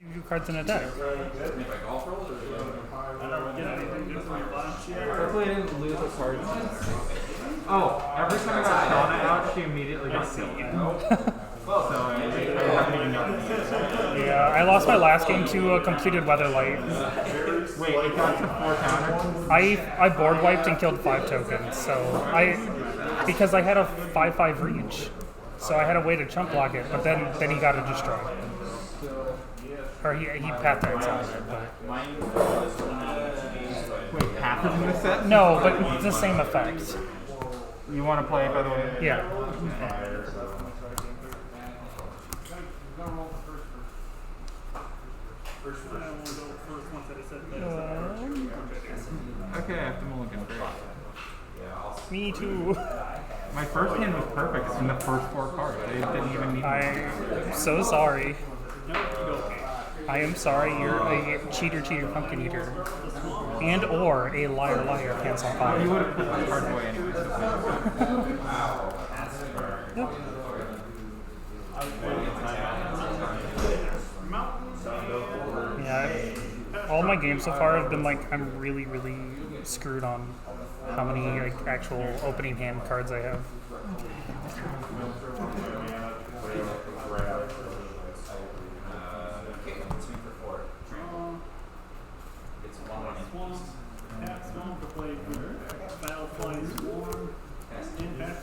2 cards in a deck. Hopefully I didn't lose a card. Oh, every time I got Shauna out, she immediately got killed. So I haven't even gotten Yeah, I lost my last game to a completed Weatherlight. Wait, it got to 4 counters? I board wiped and killed 5 tokens, so because I had a 5/5 reach, so I had a way to chump block it, but then he got a destroy. Or he path decks out of it, but Wait, path is in the set? no, but it's the same effect. You want to play it, by the way? Yeah. Okay, I have to mulligan. Me too. My first hand was perfect in the first 4 cards. I didn't even need I'm so sorry. I am sorry you're a cheater pumpkin eater. And or a liar pants on You fire. would have put my cards away anyway, so Yep. Yeah, all my games so far have been like I'm really screwed on how many like actual opening hand cards I have.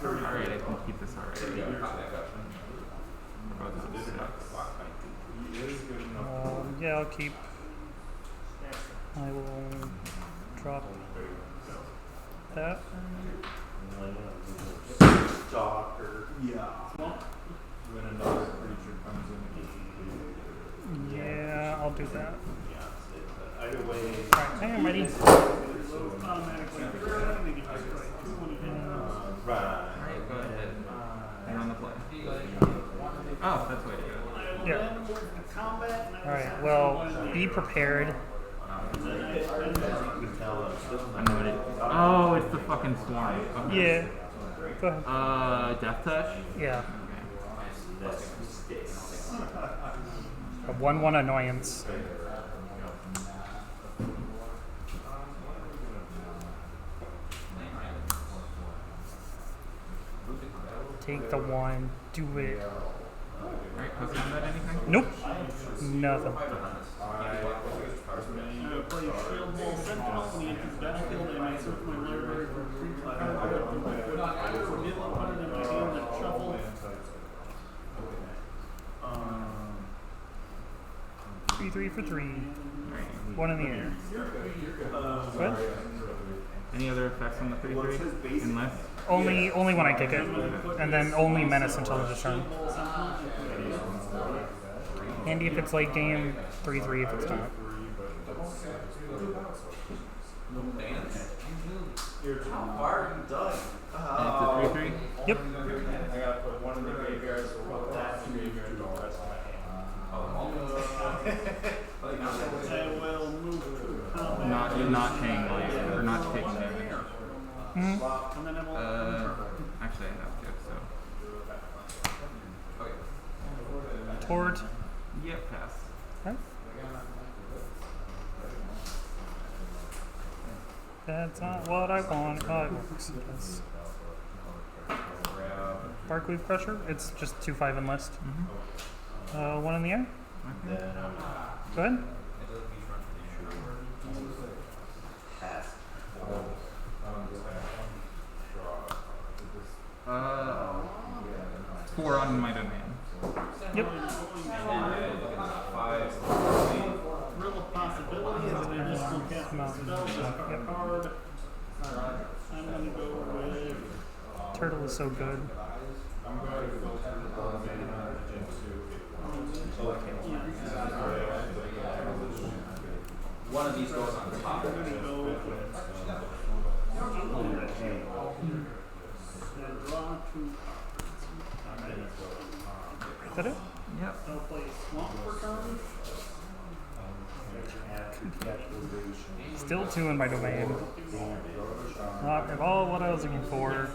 Alright, I can keep this already. Yeah, I'll keep. I will drop that. Stalker. Yeah. When another creature comes in, Yeah, I'll do that. either way. Alright, I am ready. Right. Alright, go ahead. You're on the play. Oh, that's the way to do it. Yeah. Alright, well, be prepared. Unlimited. Oh, it's the fucking swarm. Okay. Yeah. Go ahead. Death touch? Yeah. A 1/1 annoyance. Take the 1. Do it. Alright, post combat anything? Nope. Nothing. Play Shield Ball Sentinel when he enters the battlefield. I may search my library for free put it in my hand and shuffle. 3/3 for 3. Alright. 1 in the air. What? Any other effects on the 3/3? Unless? Only when I kick it, and then only menace until the turn. Handy if it's late game, 3/3 if it's not. How far are you done? And it's a 3/3? Yep. I gotta put one in the graveyard, so put that in the graveyard and the rest of my hand. I will move to combat. Not paying life, or not taking damage. Mm-hmm. And then I will Actually, I have to, so. Tort. Yep, pass. Okay. That's not what I want. Oh, it works. It does. Barkweave Crusher. It's just 2/5 enlist. 1 in the air. Okay. Go ahead. Pass. 4 on my domain. Yep. Rill of Possibilities, and then just look at No. spells, discard a card. I'm gonna go with Turtle is so good. I'm going to filter the mana One of these goes on top. I'm gonna go and draw 2 cards. Is that it? Yep. I'll play Swamp for turn. Still 2 in my domain. Not at all what I was looking for.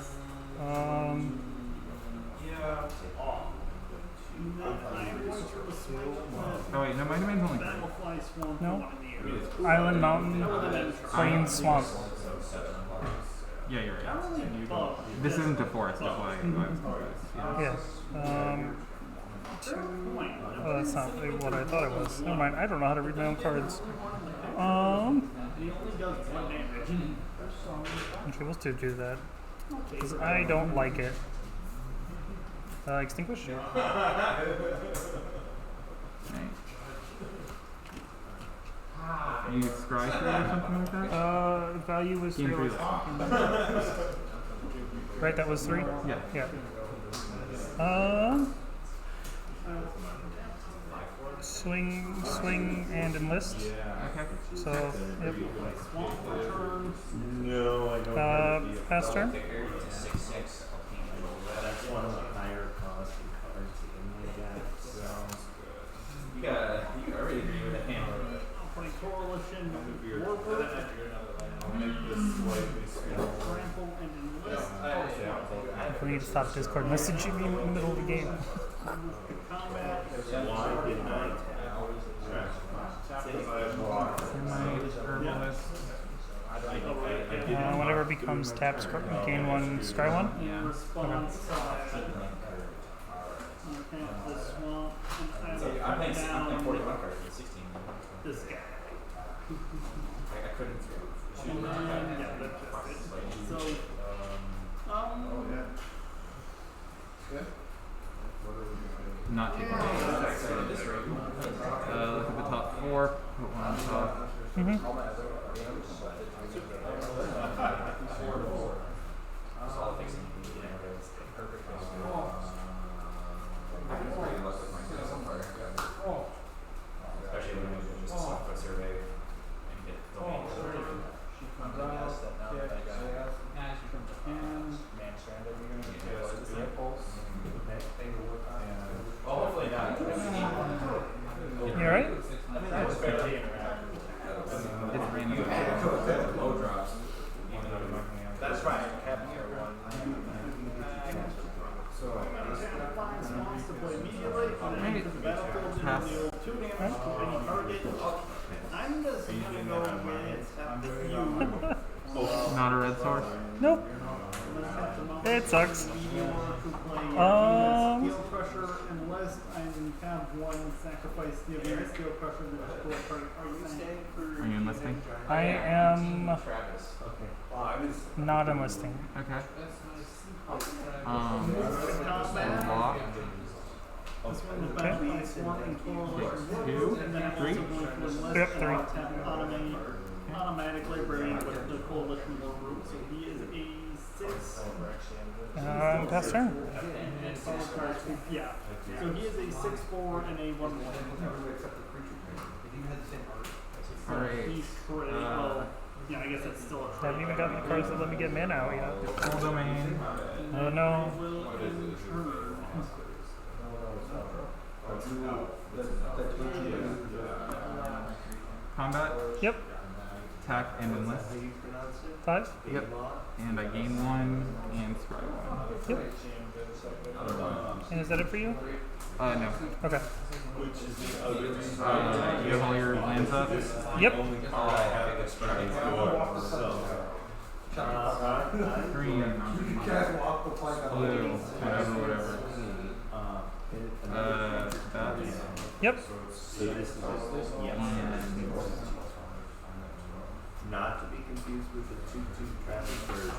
Oh wait, no, my domain's only 3. No. Island, mountain, plain, swamp. Yeah, you're right. This isn't a forest, that's why. Yeah. Oh, that's not what I thought it was. Never mind. I don't know how to read my own cards. Okay, we'll still do that. Because I don't like it. Extinguish? You scry 3 or something like that? Value was Game 3 right, that was 3? Yeah. Yeah. Swing, and enlist. Okay. So, yep. No, I don't. Pass turn. That's one of the higher cost cards in my deck. Sounds good. You already agree with the hammer. Coalition, I'll make this slightly smaller. trample, and enlist. We need to stop Discord messaging me in the middle of the game. Combat. Why didn't I Herbalist. Whenever it becomes tap, gain 1, scry 1. Yeah. Response side. Okay, the swamp. And I will put down this guy. And then, yeah, that's just it. So, Not taking Look at the top 4, put 1 on top. Especially when we just a software survey and get domain. Well, hopefully not. You alright? It's random. Low drops. That's right. Pass. 2 damage to any target. I'm just gonna go with you. Not a red source. Nope. It sucks. Steel Crusher and List. I have 1 sacrifice steel Crusher with a card. Are you staying for? Are you enlisting? I am not enlisting. Okay. Combat. Lock. This one is battle by swamp and coalition. 2, And then I'm 3. also going to enlist. Yep, 3. I'll tap automatic library with the coalition war group. So he is a 6. Pass turn. Yeah. So he is a 6/4 and a 1/1. Alright. He's pretty well. Yeah, I guess that's still a Haven't even gotten the cards that let me get mana out yet. Full domain. Oh no. will intrude. Combat. Yep. Attack and enlist. 5. Yep. And I gain 1 and scry 1. Yep. And is that it for you? No. Okay. You have all your lands up? Yep. Green. Blue. Whatever. That's... Yep. Not to be confused with the 2/2 traffic version.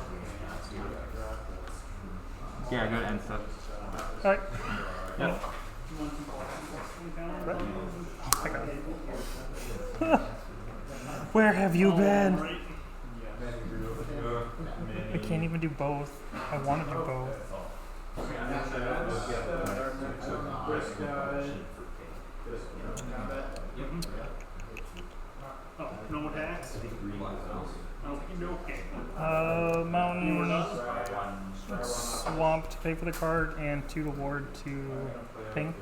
Yeah, go to end stuff. Alright. Yep. I got it. Where have you been? I can't even do both. I want to do both. Oh, no attacks? Okay. Mountain, swamp to pay for the card, and 2 to ward to ping.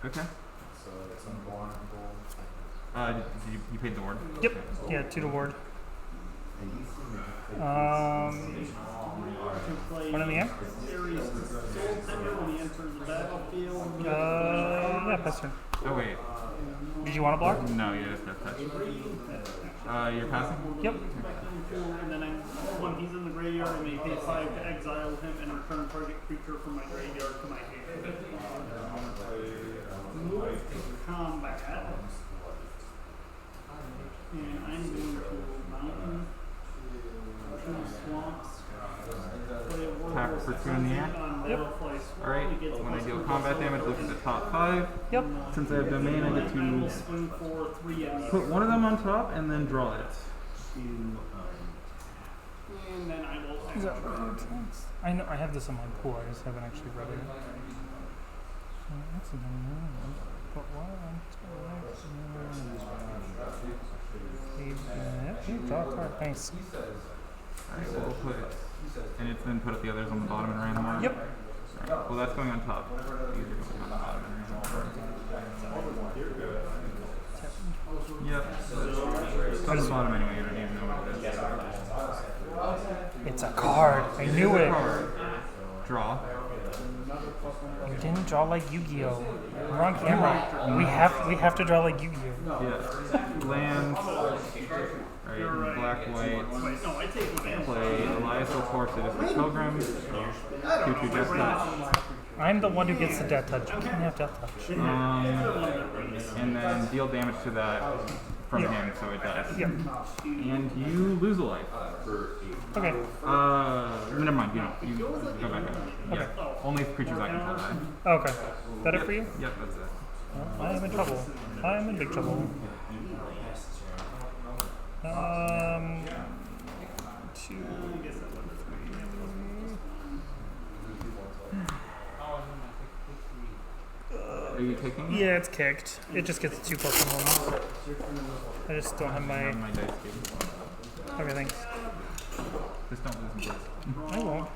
Okay. You paid the ward? Yep. Yeah, 2 to ward. To play One in the air? Ares Soul Tender when he enters the battlefield. Yeah, pass turn. Oh wait. Did you want to block? No, you just got touched. You're passing? Yep. And then when he's in the graveyard, I may pay 5 to exile him and return target creature from my graveyard to my hand. Move to combat. And I'm going to mountain, 2 swamps. Attack for 2 in the air. Alright, when I deal combat damage, look at the top 5. Yep. Since I have domain, I get to put one of them on top and then draw it. And then I will Is that right? I know I have this in my pool. I just haven't actually read it. But why? Draw a card. Thanks. Alright, we'll put it. And it's then put up the others on the bottom and random order? Yep. Alright, well, that's going on top. These are going on the bottom and random order. Yep. It's on the bottom anyway, you don't even know what it is. It's a card. I knew it. Draw. You didn't draw like Yu-Gi-Oh. We're on camera. We have to draw like Yu-Gi-Oh. Yeah. Lands. Alright, black, white. Play Elias Force Citizen Pilgrim. 2/2 Death Touch. I'm the one who gets the death touch. You can't have death touch. And then deal damage to that from him, so it does. Yep. And you lose a life. Okay. Never mind, you don't. You go back up. Okay. Yeah. Only if creatures I control die. Okay. Better for you? Yep, that's it. Well, I am in trouble. I am in big trouble. Two. Are you taking? Yeah, it's kicked. It just gets 2 Pokemon. I just don't have my My dice game. everything. Just don't lose them, please. I won't.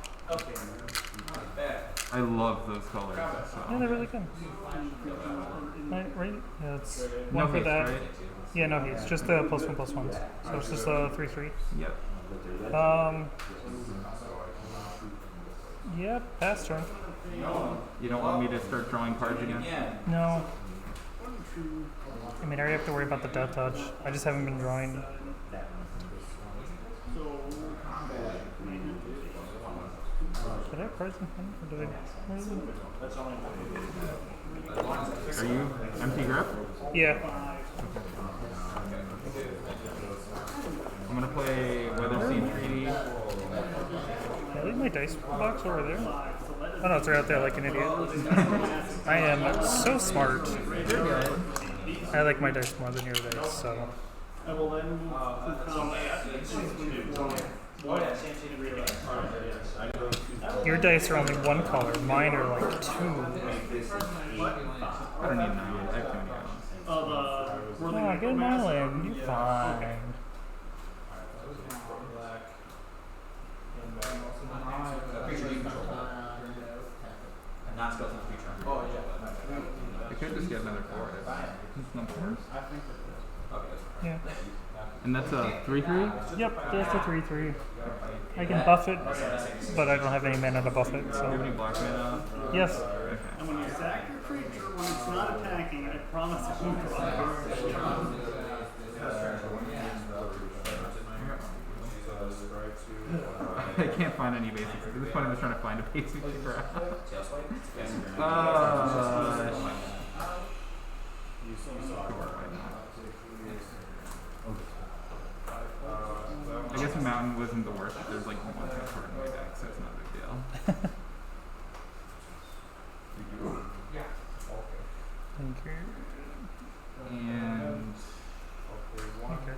I love those colors. So. Yeah, they're really good. Right? Yeah, it's No one for haste, that. right? Yeah, no haste. Just the +1/+1s. So it's just a 3/3. Yep. Yeah, pass turn. You don't want me to start drawing cards again? No. I mean, I already have to worry about the death touch. I just haven't been drawing. Did I have cards in hand? Or did I? Where is it? Are you empty grip? Yeah. I'm gonna play Weather Scene Treaty. Did I leave my dice box over there? Oh no, it's right out there like an idiot. I am so smart. I like my dice more than your dice, so. I will then move to combat. Your dice are only 1 color, mine are like 2. I don't need 9. I have too many islands. Oh, get an island, you're fine. I could just get another 4. It's no force. Yeah. And that's a 3/3? Yep, that's a 3/3. I can buff it, but I don't have any mana to buff it, Do you have so. any black mana? Yes. And when you sack your creature when it's not attacking, I promise I won't draw a card. I can't find any basics. At this point, I'm just trying to find a basic to grab. I guess a mountain wasn't the worst. There's like 1 card in my deck, so it's not a big deal. Thank you. And Okay.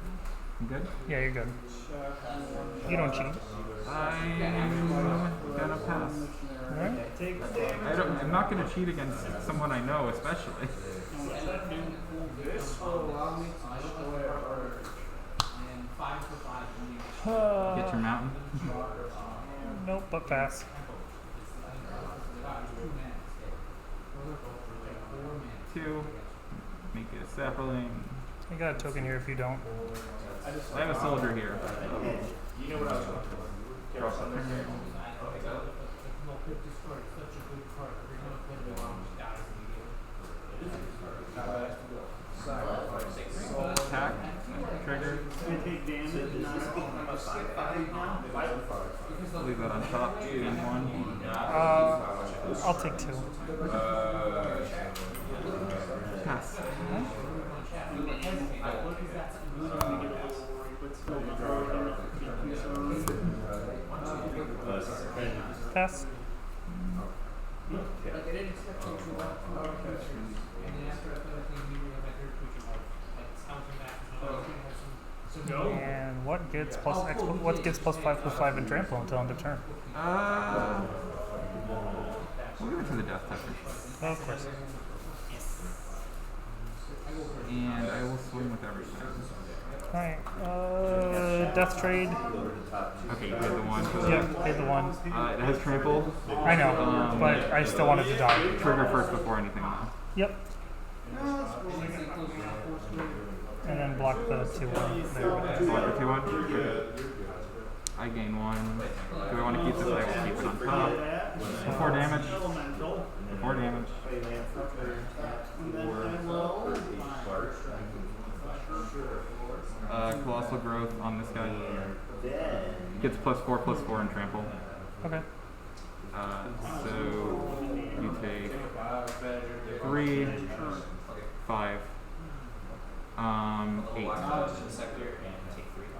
I'm good. Yeah, you're good. You don't cheat. I'm gonna pass. Alright? I'm not gonna cheat against someone I know, especially. Get your mountain. Nope, but pass. 2. Make it a sapling. You got a token here if you don't. I have a soldier here. Attack. Trigger. I take damage and Leave that on top. Gain 1. I'll take 2. Pass. Pass. And what gets plus 5/5 in trample until end of turn? We'll give it to the Death Toucher. Oh, of course. And I will swing with everything. Alright, death trade. Okay, you paid the 1. Yep, paid the 1. It has trample. I know, but I still wanted to die. Trigger first before anything else. Yep. And then block the 2/1 there. Block the 2/1. I gain 1. Do I want to keep this? I will keep it on top. Before damage. Before damage. Colossal growth on this guy. Gets +4/+4 in trample. Okay. So you take 3, 5, 8.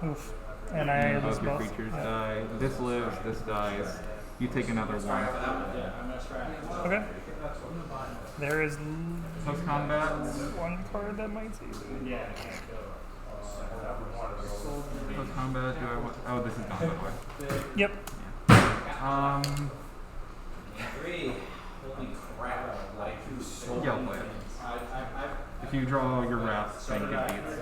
Oof. And I lose Both your both. creatures Yeah. die. This lives, this dies. You take another 1. Okay. There is Post combat. one card that might save me. Post combat. Do I want? Oh, this is not that way. Yep. Yeah, I'll play it. If you draw your wrath, then you get beats.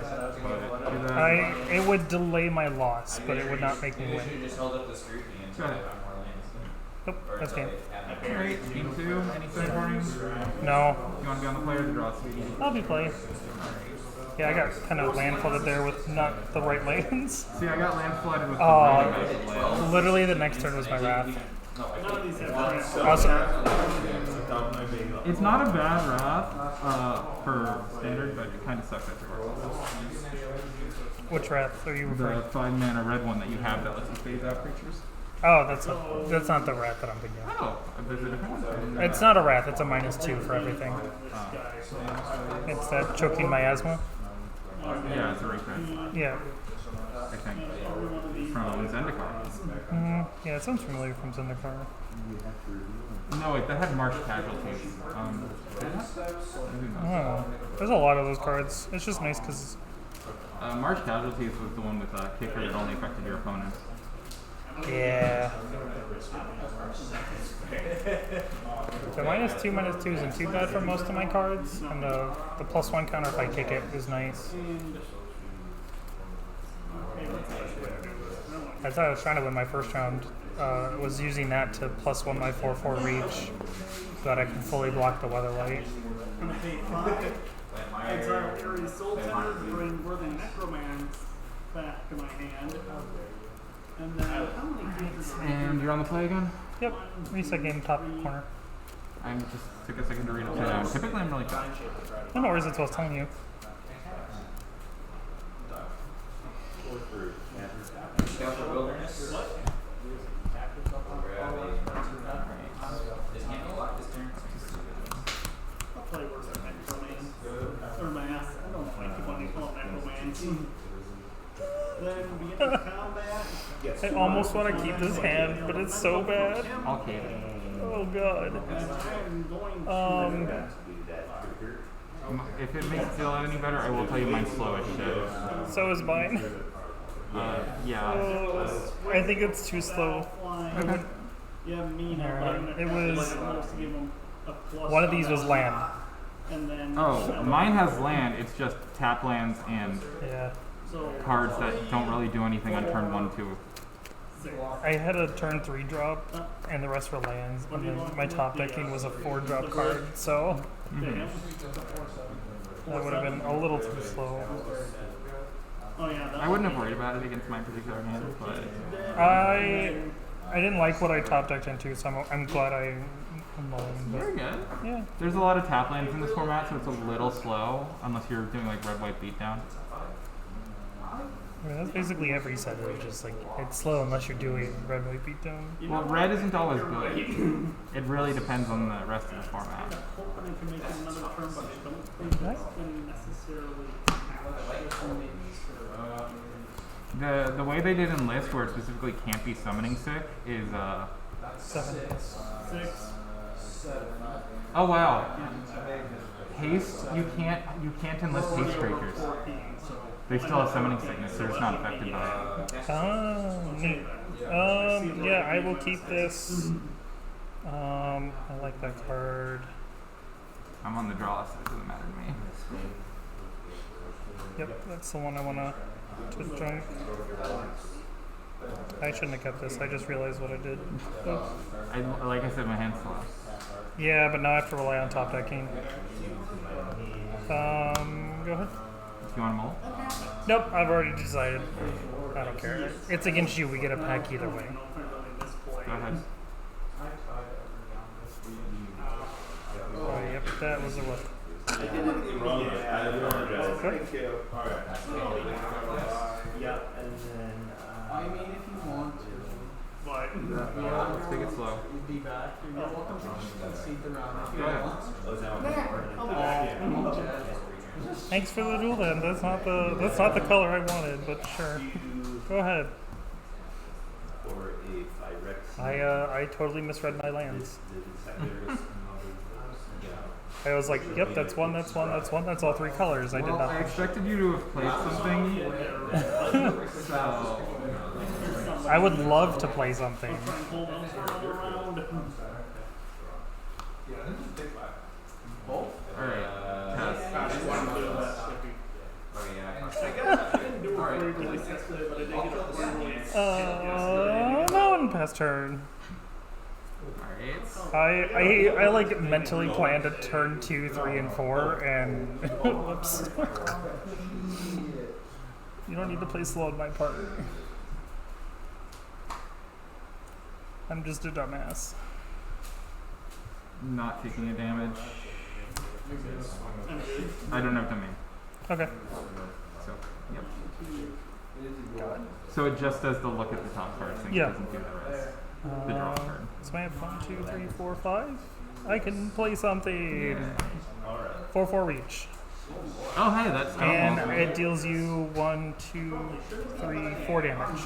But do that. It would delay my loss, but it would not make me win. Go ahead. Nope, that's game. Alright, game 2. Any sideboarding? No, You want to be on the player to draw speed? I'll be playing. Yeah, I got kind of land flooded there with not the right lands. See, I got land flooded with the wrong amount of land. Literally, the next turn was my wrath. none of these have Awesome. It's not a bad wrath for standard, but it kind of sucks after. Which wrath are you referring The to? 5-mana red one that you have that lets you phase out creatures. Oh, that's not the wrath that I'm thinking of. Oh, there's a different one. It's not a wrath, it's a -2 for everything. It's that choking miasma. Yeah, it's a reprint, Yeah. I think. From Zendikar. Yeah, it sounds familiar from Zendikar. No, wait, that had Marsh Casualties. Did it? Maybe not. Oh, there's a lot of those cards. It's just nice because Marsh Casualties was the one with kicker that only affected your opponent. yeah. The -2/-2 isn't too bad for most of my cards, and the +1 counter if I kick it is nice. That's how I was trying to win my first round. Was using that to +1 my 4/4 reach, so that I can fully block the Weatherlight. I'm gonna pay 5. Exile Erich Soul Tenor to bring Worthy Necromance back to my hand. And then how many creatures are And you're on the play again? Yep, reset game top corner. I just took a second to read it down. Typically I'm really fast. No, no worries, that's what I was telling you. I'll play Worthy Necromance. Or Mass. I don't like it when they call it Necromance. Then we get to combat. I almost want to keep this hand, but it's so bad. I'll keep it. Oh god. And I'm going to If it makes it feel any better, I will tell you mine's slow as shit. So is mine. Yeah. Oh, I think it's too slow. fly. Yeah, me. It was- to give them a plus One of these was land. And then Oh, mine has land. It's just tap lands and Yeah. so cards that don't really do anything on turn 1, 2. I had a turn 3 drop, and the rest were lands, and then my top decking was a 4-drop card, so to him. that would have been a little too slow. I wouldn't have worried about it against my particular hand, but I didn't like what I top decked into, so I'm glad I'm mulling. But very good. yeah. There's a lot of tap lands in this format, so it's a little slow unless you're doing like red-white beatdown. I mean, that's basically every set. It's just like it's slow unless you're doing red white beatdown. Well, red isn't always good. It really depends on the rest of the format. I'm hoping I can make it another turn, but I don't think that's going to necessarily The way they did in list, where it specifically can't be summoning sick, is 7. 6. oh wow, haste. You can't enlist haste breakers. They still have summoning sickness, so it's not affected by it. Neat. Yeah, I will keep this. I like that card. I'm on the draw list, so it doesn't matter to me. Yep, that's the one I want to join. I shouldn't have kept this. I just realized what I did. Like I said, my hand's slow. Yeah, but now I have to rely on top decking. Go ahead. You want to mull? Nope, I've already decided. I don't care. It's against you. We get a pack either way. Go ahead. Oh, yep, that was a rough. Yeah, and then. I mean, if you want to. But Yeah, let's take it slow. You'd be back. You're welcome to concede the round if you Go ahead. want. Thanks for the duel then. That's not the color I wanted, but sure. Go ahead. Or a Rex. I totally misread my lands. I was like, yep, that's one, that's one, that's one, that's all 3 colors. I did Well, not. I expected you to have played something. So I would love to play something. hold on for another round. alright. I didn't do it very really successfully, but I did get a Prerelease. No, past turn. Alright. I like mentally planned a turn 2, 3, and 4, and whoops. You don't need to play slow on my part. I'm just a dumbass. Not taking a damage. I don't have domain. Okay. So, yep. So it just does the look at the top card thing. Yeah. It doesn't do the rest. The draw card. So I have 1, 2, 3, 4, 5. I can play something. 4/4 reach. Oh, hey, that's And terrible. it deals you 1, 2, 3, 4 damage.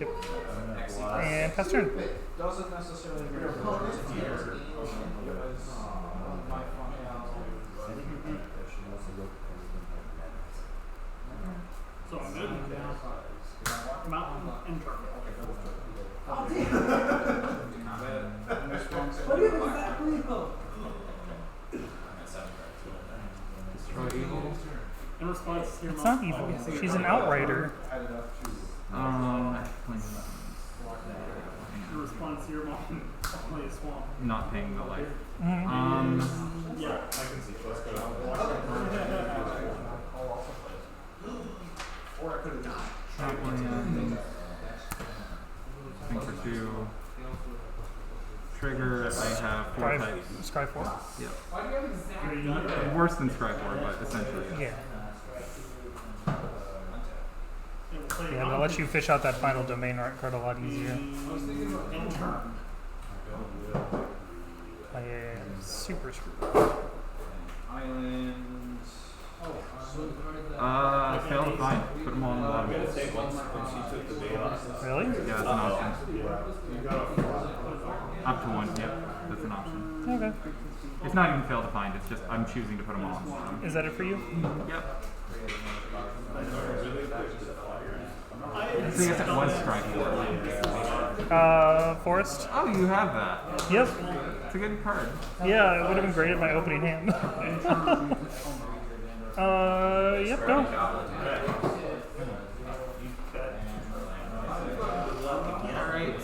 Yep. And pass turn. Doesn't necessarily mean So I'm good. Mountain and turn. Destroy evil. In response to your It's not evil. She's an outrider. In response to your mom, play a swamp. Not paying the life. Yeah. I can see. Let's go. or I could have died. Trap land. Thing for 2. Trigger, I have 4 types. Sky 4? Yep. Are you done? Worse than Scry 4, but essentially. Yeah. Yeah, we'll play Yeah, they'll let you fish out that final domain card a lot easier. in turn. I am super screwed. Island. Fail to find. Put them all in the bottom. Once she took the bait off. Really? Yeah, that's an option. Up to 1, yep. That's an option. Okay. It's not even fail to find, it's just I'm choosing to put them all in the bottom. Is that it for you? Yep. I So yes, it was Scry 4. Forest? Oh, you have that. Yep. It's a good card. Yeah, it would have been great at my opening hand. Yep, go. Alright.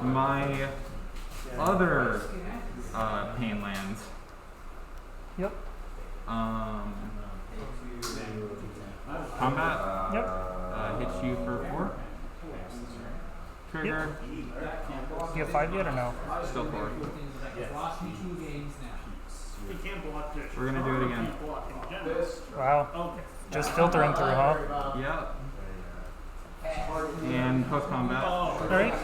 My other pain lands Yep. Combat Yep. hits you for 4. Trigger, Do you have 5 yet or no? still 4. He can't block this. We're gonna do it again. Can't block in general. Wow. Okay. Just filtering through, huh? Yep. And post combat, Alright.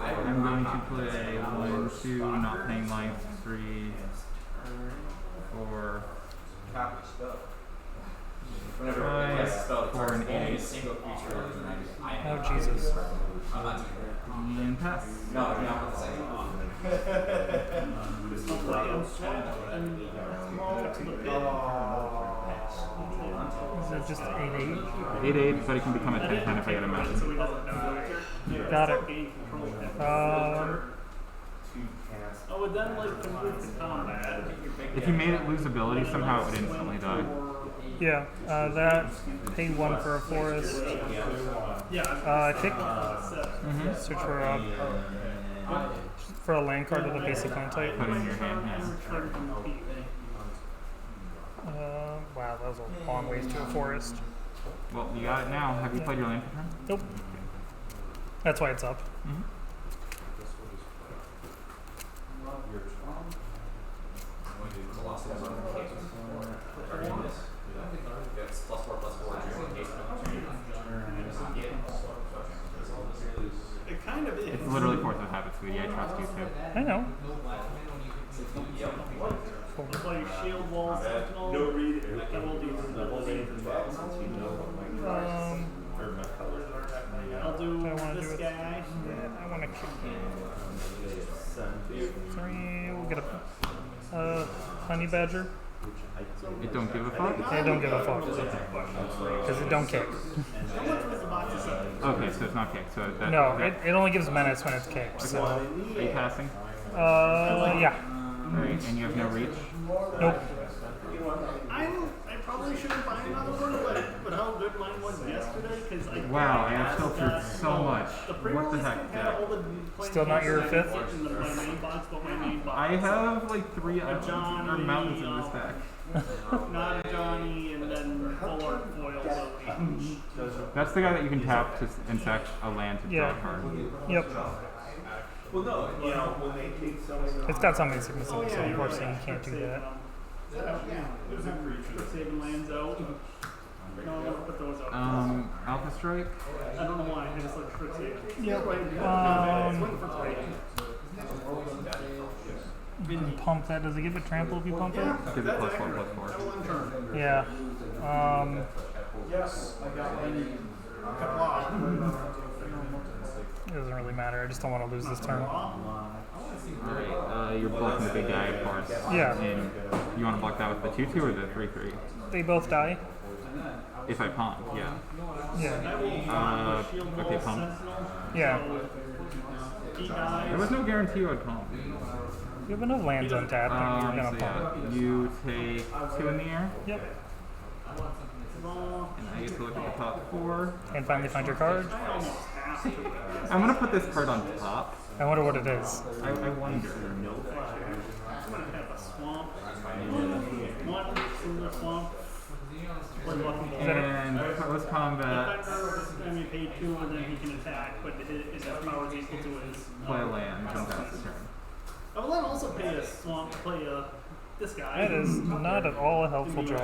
I'm going to play 1, 2, not paying life, 3, 4, 5, 4, and 8. Oh, Jesus. And pass. I'll play him swap and roll to the pit. Is it just 8-8? 8, but it can become a 10, 10 if I get a match. So he doesn't die. Got it. Gain control of him. I would then like to move to combat. If you made it lose ability, somehow it would instantly die. Yeah, that pay 1 for a forest. Yeah. Kick. Search for a land card with a basic land type. Put it in your hand, yeah. Wow, that was a long ways to a forest. Well, you got it now. Have you played your land for turn? Nope. That's why it's up. It kind of is. It's literally force of habit, sweetie. I trust you too. I know. Play shield wall sentinel. No read. Double D for double D. I'll do I wanna this do it. guy. Yeah, I want to kick it. 3, we'll get a honey badger. It don't give a fuck? They don't give a fuck. Because it don't kick. How much was the box of something? Okay, so it's not kicked. So that, No, that, it only gives menace when it's kicked. So, Are you passing? yeah. Alright, and you have no reach? Nope. I probably shouldn't buy another one, but how good mine was yesterday, because I Wow, I have filtered so much. The What the heck, had Jack? all the Still not your fifth? in my main box, but my main box. I have like 3 islands or Johnny, mountains in this deck. Not a Johnny, and then four foil Lily. That's the guy that you can tap to insect a land to draw Yeah. a card. Yep. Well, no, you know, when they take so many. It's got something sickness in it, so unfortunately you can't do that. Saving lands out. No, I never put those out. Alpha Strike? I don't know why, I just like trick saving. Yep. Swing for 3. You can pump that. Does it give it trample if you pump it? Gives it +4/+4. Yeah. Yes, I got one. It doesn't really matter. I just don't want to lose this turn. Alright, you're blocking the big guy, of course. Yeah. And you want to block that with the 2/2 or the 3/3? They both die. If I pump, yeah. Yeah. Okay, pump. Yeah. There was no guarantee you would pump. You have enough lands untapped. You're So gonna yeah, pump. you take 2 in the air, Yep. and I get to look at the top 4. And finally find your card. I'm gonna put this card on top. I wonder what it is. I wonder. I'm gonna have a swamp. One from the swamp. And post combat, Defender, pay 2 and then he can attack, but his power is equal to his. play a land, and pass the turn. I will then also pay a swamp, play this guy. That is not at all a helpful draw.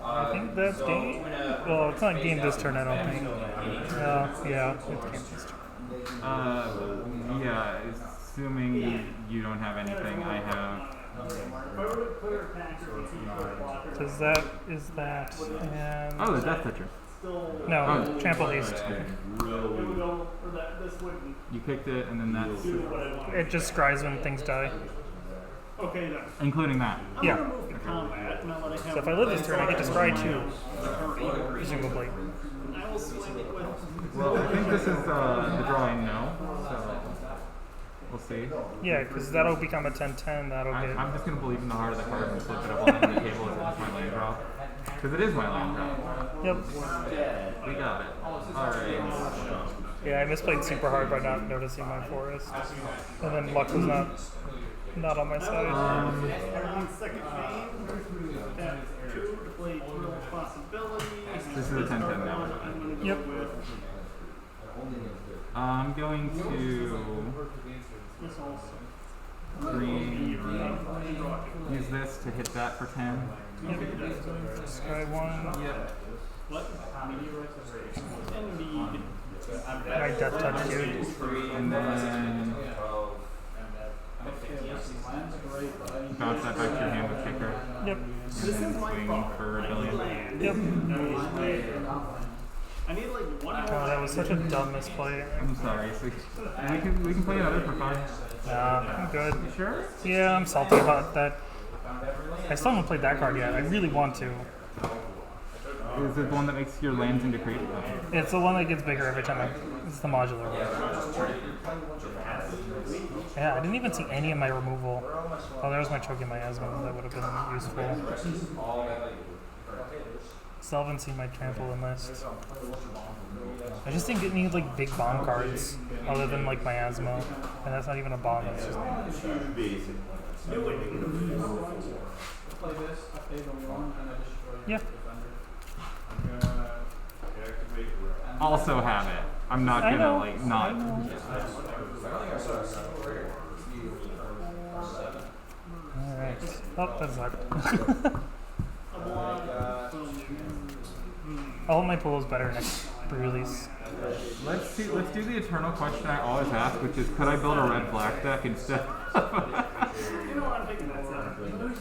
I think that's game. Well, it's not game this turn, I don't think. Yeah, it's game this turn. Yeah, assuming you don't have anything, I have. Is that, and... Oh, the Death Toucher. No, Oh. Trample Haste. You kicked it, and then that's. It just scries when things die. Okay then. Including that. Yeah. I'm gonna move to combat now that I have. So if I live this turn, I get to scry 2, presumably. I will swing it with. Well, I think this is the draw I know, so we'll see. Yeah, because that'll become a 10-10, that'll get... I'm just going to believe in the heart of the card and flip it up on the table as it's my land draw. Because it is my land draw. Yep. We got it. Alright. Yeah, I misplayed super hard by not noticing my forest, and then luck was not on my side. Our second main. Tap 2 to play Thrill of Possibility. This is a 10-10 now. I'm going to go Yep. with I'm going to this also. green. Use this to hit that for 10. Sky 1. Yep. What? Indeed. I death touch you. And then bounce that back to your hand with kicker. Yep. And then swing for a billion. Yep. I need like one Oh, more. that was such a dumb misplay. I'm sorry. So we can play another for fun. I'm good. You sure? Yeah, I'm salty about that. I still haven't played that card yet. I really want to. Is it the one that makes your lands into creatures? It's the one that gets bigger every time it's the modular one. Yeah, I didn't even see any of my removal. Oh, there was my choking miasma. That would have been useful. Still haven't seen my trample in list. I just think it needs like big bomb cards other than like miasma. And that's not even a bomb, it's just Basic. Play this, I pay the 1 and I destroy yeah. I'm gonna activate Red. Also have it. I'm not I gonna know. like not. Alright. Oh, that sucked. I hope my pool is better next release. Let's do the eternal question I always ask, which is, could I build a red black deck instead? You know what? I'm taking that sound.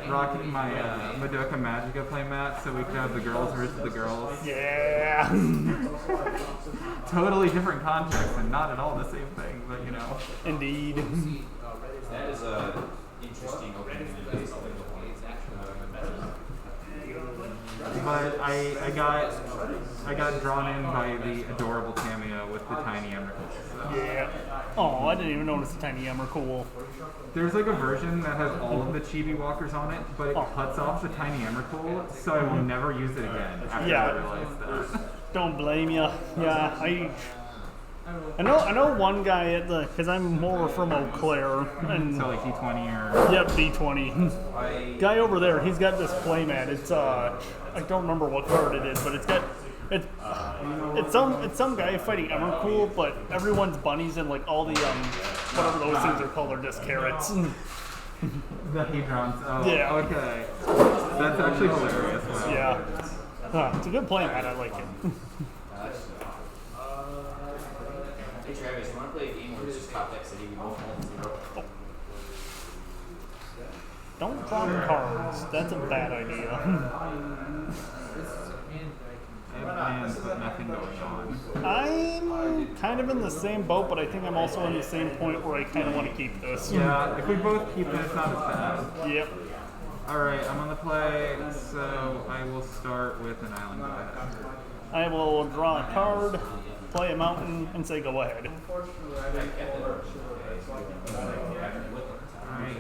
Rocking my Madoka Magica playmat so we could have the girls versus the girls. Yeah. Totally different context and not at all the same thing, but you know. Indeed. That is a interesting opening. But I got drawn in by the adorable Tamia with the tiny Emrakul. So. Yeah. Oh, I didn't even notice the tiny Emrakul. There's like a version that has all of the Chibi Walkers on it, but it Oh. cuts off the tiny Emrakul, so I will never use it again after I realized that. Don't blame you. Yeah, I know one guy at the, because I'm more from Eau Claire, and So like D20 or... yep, D20. Guy over there, he's got this playmat. It's I don't remember what card it is, but it's some guy fighting Emrakul, but everyone's bunnies and like all the whatever those things are called are just carrots. The Hadrons. Oh, Yeah. okay. That's actually hilarious. Wow. Yeah, it's a good playmat. I like it. Hey Travis, you want to play a game where it's just top deck city? We both hold 0. Don't draw cards. That's a bad idea. I have plans, but nothing going on. I'm kind of in the same boat, but I think I'm also in the same point where I kind of want to keep this. Yeah, if we both keep it, it's not as bad. Yep. Alright, I'm on the play, so I will start with an island. Go ahead. I will draw a card, play a mountain, and say go ahead. Alright.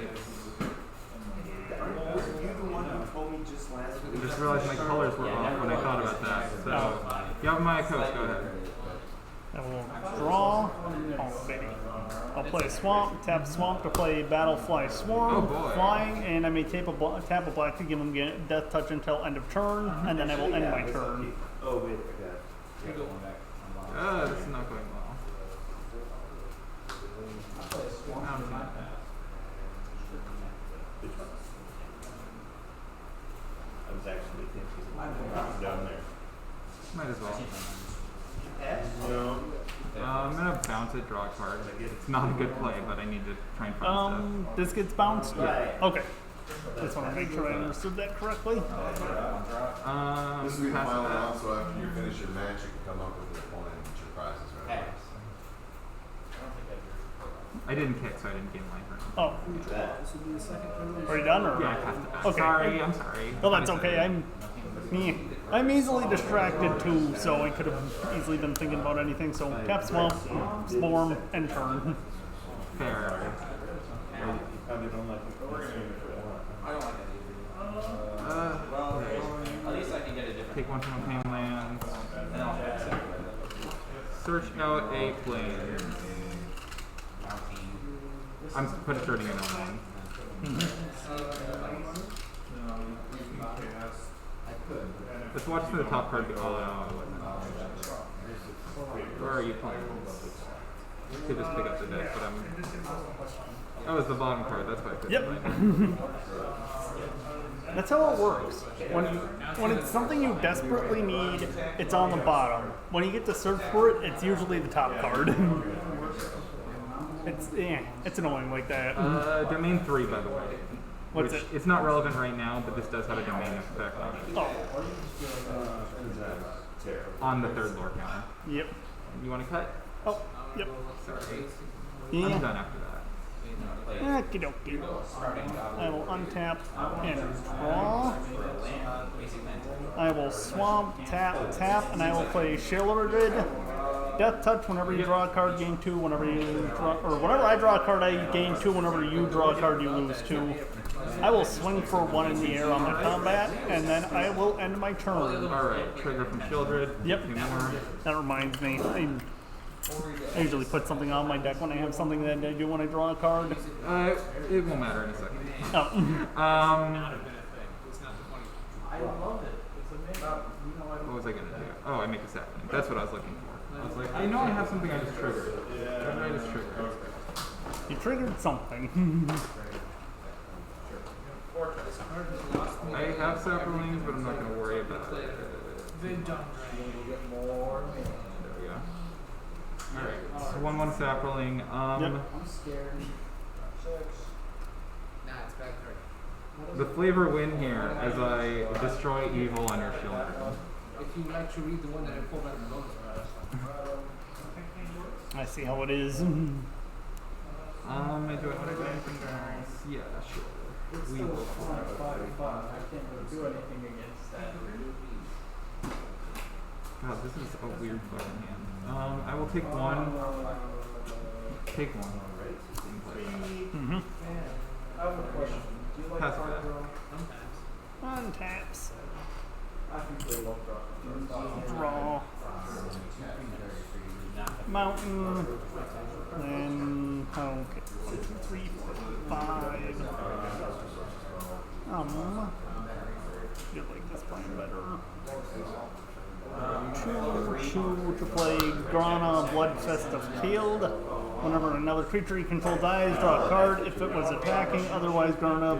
Were you the one who told me just last week? I just realized my colors were off when I thought about that. So, you have my coach, go ahead. I will draw. Oh, baby. I'll play Swamp, tap Swamp to play Battle Fly Swarm, Oh, boy. flying, and I may tap a black to give him Death Touch until end of turn, and then I will end my turn. Oh, wait, I got it. This is not going well. I don't know. I was actually thinking down there. Might as well. No. I'm gonna bounce it, draw a card. It's not a good play, but I need to try and find This gets bounced? Yeah. Okay. Just want to make sure I understood that correctly. stuff. This will be the Pass final that. round, so after you finish your match, you can come up with your opponent and get your prizes right away. I didn't kick, so I didn't gain life. Oh, This would be the second turn. are you done? Or? Yeah, I passed it back. Okay. Sorry, I'm sorry. Well, that's okay. I'm easily distracted too, so I could have easily been thinking about anything. So tap Swamp, Swarm, and turn. Fair. You probably don't like me. I don't like that either. Well, at least I can get a different. Take one from a pain land. Search out a plane. I'm inserting another one. Let's watch the top card go. Where are you playing? I could just pick up the deck, but I'm. Oh, it's the bottom card. That's why I couldn't Yep. play. That's how it works. When it's something you desperately need, it's on the bottom. When you get to search for it, it's usually the top card. It's annoying like that. Domain 3, by the way. What's Which it? It's not relevant right now, but this does have a domain effect on it. Oh, On the third lore counter. yep. You want to cut? Oh, yep. Sorry. Yeah. I'm done after that. Okie dokie. I will untap and draw. I will swamp, tap, and I will play Shieldred. Death Touch whenever you draw a card, gain 2. Whenever you draw, or whenever I draw a card, I gain 2. Whenever you draw a card, you lose 2. I will swing for 1 in the air on my combat, and then I will end my turn. Alright, trigger from Shieldred. Yep. 2 more. That reminds me. I usually put something on my deck when I have something that I do when I draw a card. It won't matter in a second. Oh. What was I gonna do? Oh, I make a sapling. That's what I was looking for. I was like, I know I have something I just triggered. What did I just trigger? You triggered something. I have saplings, but I'm not gonna worry about it. They've done There we go. Alright, so 1/1 sapling. Yep. I'm scared. Nah, it's bad card. the flavor win here as I destroy evil on your shield. If you like to read the one that I pulled out of the bonus. I see how it is. Do I want to do anything else? Yeah, sure. We will. I can't really do anything against that. God, this is a weird fucking hand. I will take one. Take one. Mm-hmm. I have a question. Do you like Pass it card back. draw? Untaps. I think they love Draw. Mountain. Then, okay. 1, 2, 3, 4, 5. Feel like this playing better. 2 to play Grana, Bloodfest of Field. Whenever another creature you control dies, draw a card if it was attacking. Otherwise, Grana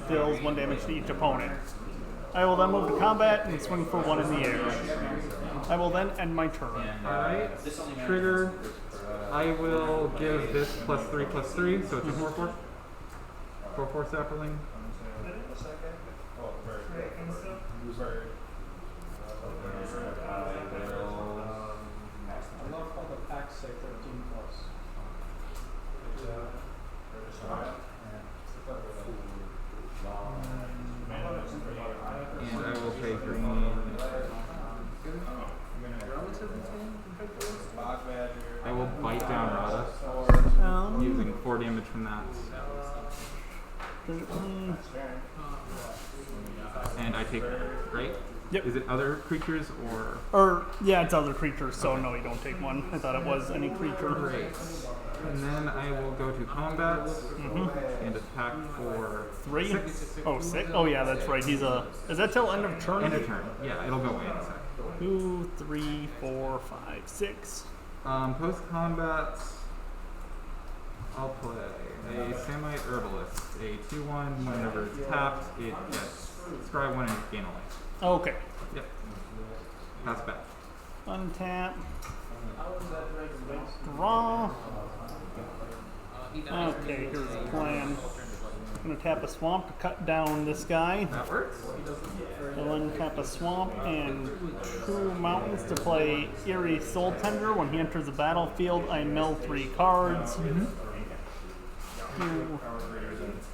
deals 1 damage to each opponent. I will then move to combat and swing for 1 in the air. I will then end my turn. Alright. Trigger. I will give this +3/+3, so it's a 4/4. 4/4 sapling. I love how the packs say 13 plus. And I will pay green. I will bite down Rakdos, using 4 damage from that. And I take that, right? Yep. Is it other creatures or? Or, yeah, it's other creatures, so no, you don't take 1. I thought it was any creature. Great. And then I will go to combat and attack for 3? 6. Oh, 6? Oh, yeah, that's right. He's a. Is that till end of turn? End of turn. Yeah, it'll go away in a sec. 2, 3, 4, 5, 6. Post combat, I'll play a Samite Herbalist. A 2/1. Whenever it's tapped, it gets scry 1 and gain a life. Okay. Yep. Pass back. Untap. How is that right? Draw. Okay, here's the plan. I'm going to tap a swamp to cut down this guy. That works. I'll then tap a swamp and 2 mountains to play Eerie Soul Tender. When he enters the battlefield, I mill 3 cards. 2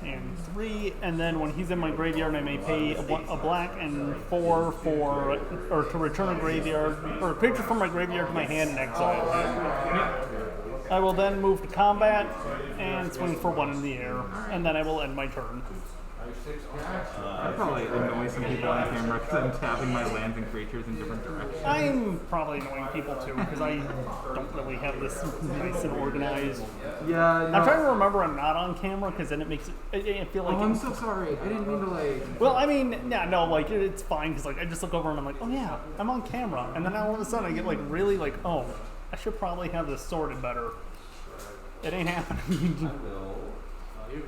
and 3, and then when he's in my graveyard, I may pay a black and 4 for, or to return a graveyard, or a creature from my graveyard to my hand and exile it. I will then move to combat and swing for 1 in the air, and then I will end my turn. I probably annoy some people on camera because I'm tapping my lands and creatures in different directions. I'm probably annoying people too, because I don't really have this nice and organized. Yeah, no. I'm trying to remember I'm not on camera, because then it makes it, I feel like. Oh, I'm so sorry. I didn't mean to like. Well, I mean, yeah, no, like it's fine, because like I just look over and I'm like, oh yeah, I'm on camera, and then all of a sudden I get like really like, oh, I should probably have this sorted better. It ain't happening.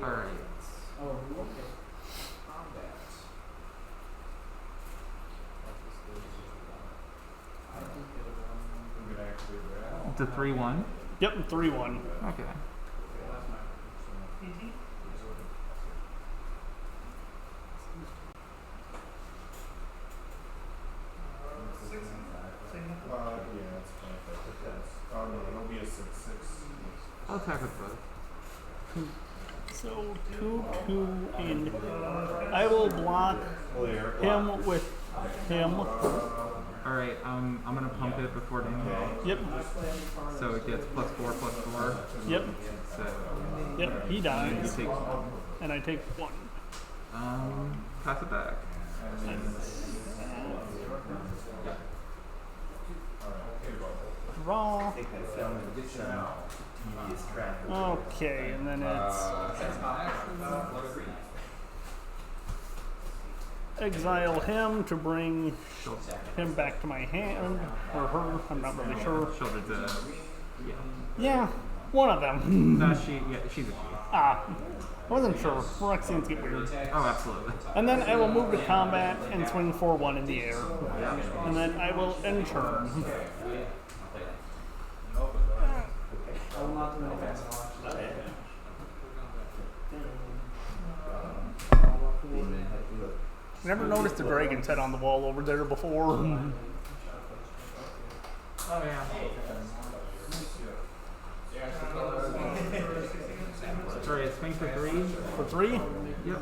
All right. Oh, okay. It's a 3/1. Yep, 3/1. Okay. Yeah, it's fine. Oh no, it'll be a 6/6. I'll attack with both. So 2, 2, and I will block him with him. All right. I'm gonna pump it before damage. Yep, So it gets +4/+4. yep, So yep. He you dies, take. and I take 1. Pass it back. Draw. think I found some tedious track. Okay, and then it's exile him to bring him back to my hand, or her. I'm not really sure. Shoulder to. Yeah. Yeah, one of them. No, she's a she. Ah, I wasn't sure. Phyrexians get weird. Oh, absolutely. And then I will move to combat and swing for 1 in the air. And then I will end turn. I will not do anything. Never noticed the dragon's head on the wall over there before. Oh yeah. Sorry, it's swing for 3. For 3? Yep.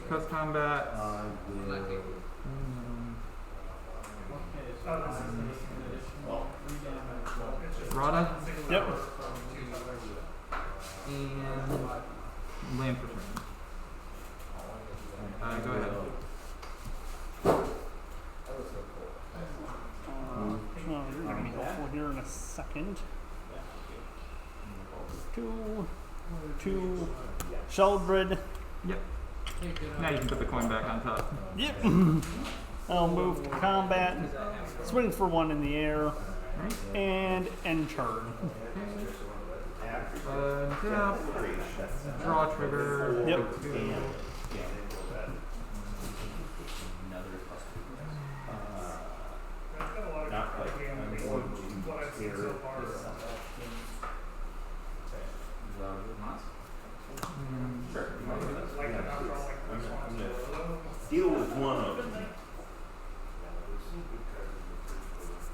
Post combat. Rada. Yep. And land for turn. Go ahead. You're gonna be helpful here in a second. 2, Sheldred. Yep. Now you can put the coin back on top. Yep. I'll move to combat, swing for 1 in the air, and end turn. Tap. Draw trigger. Yep. Not like I'm going to tear it. I'm gonna deal with one of them.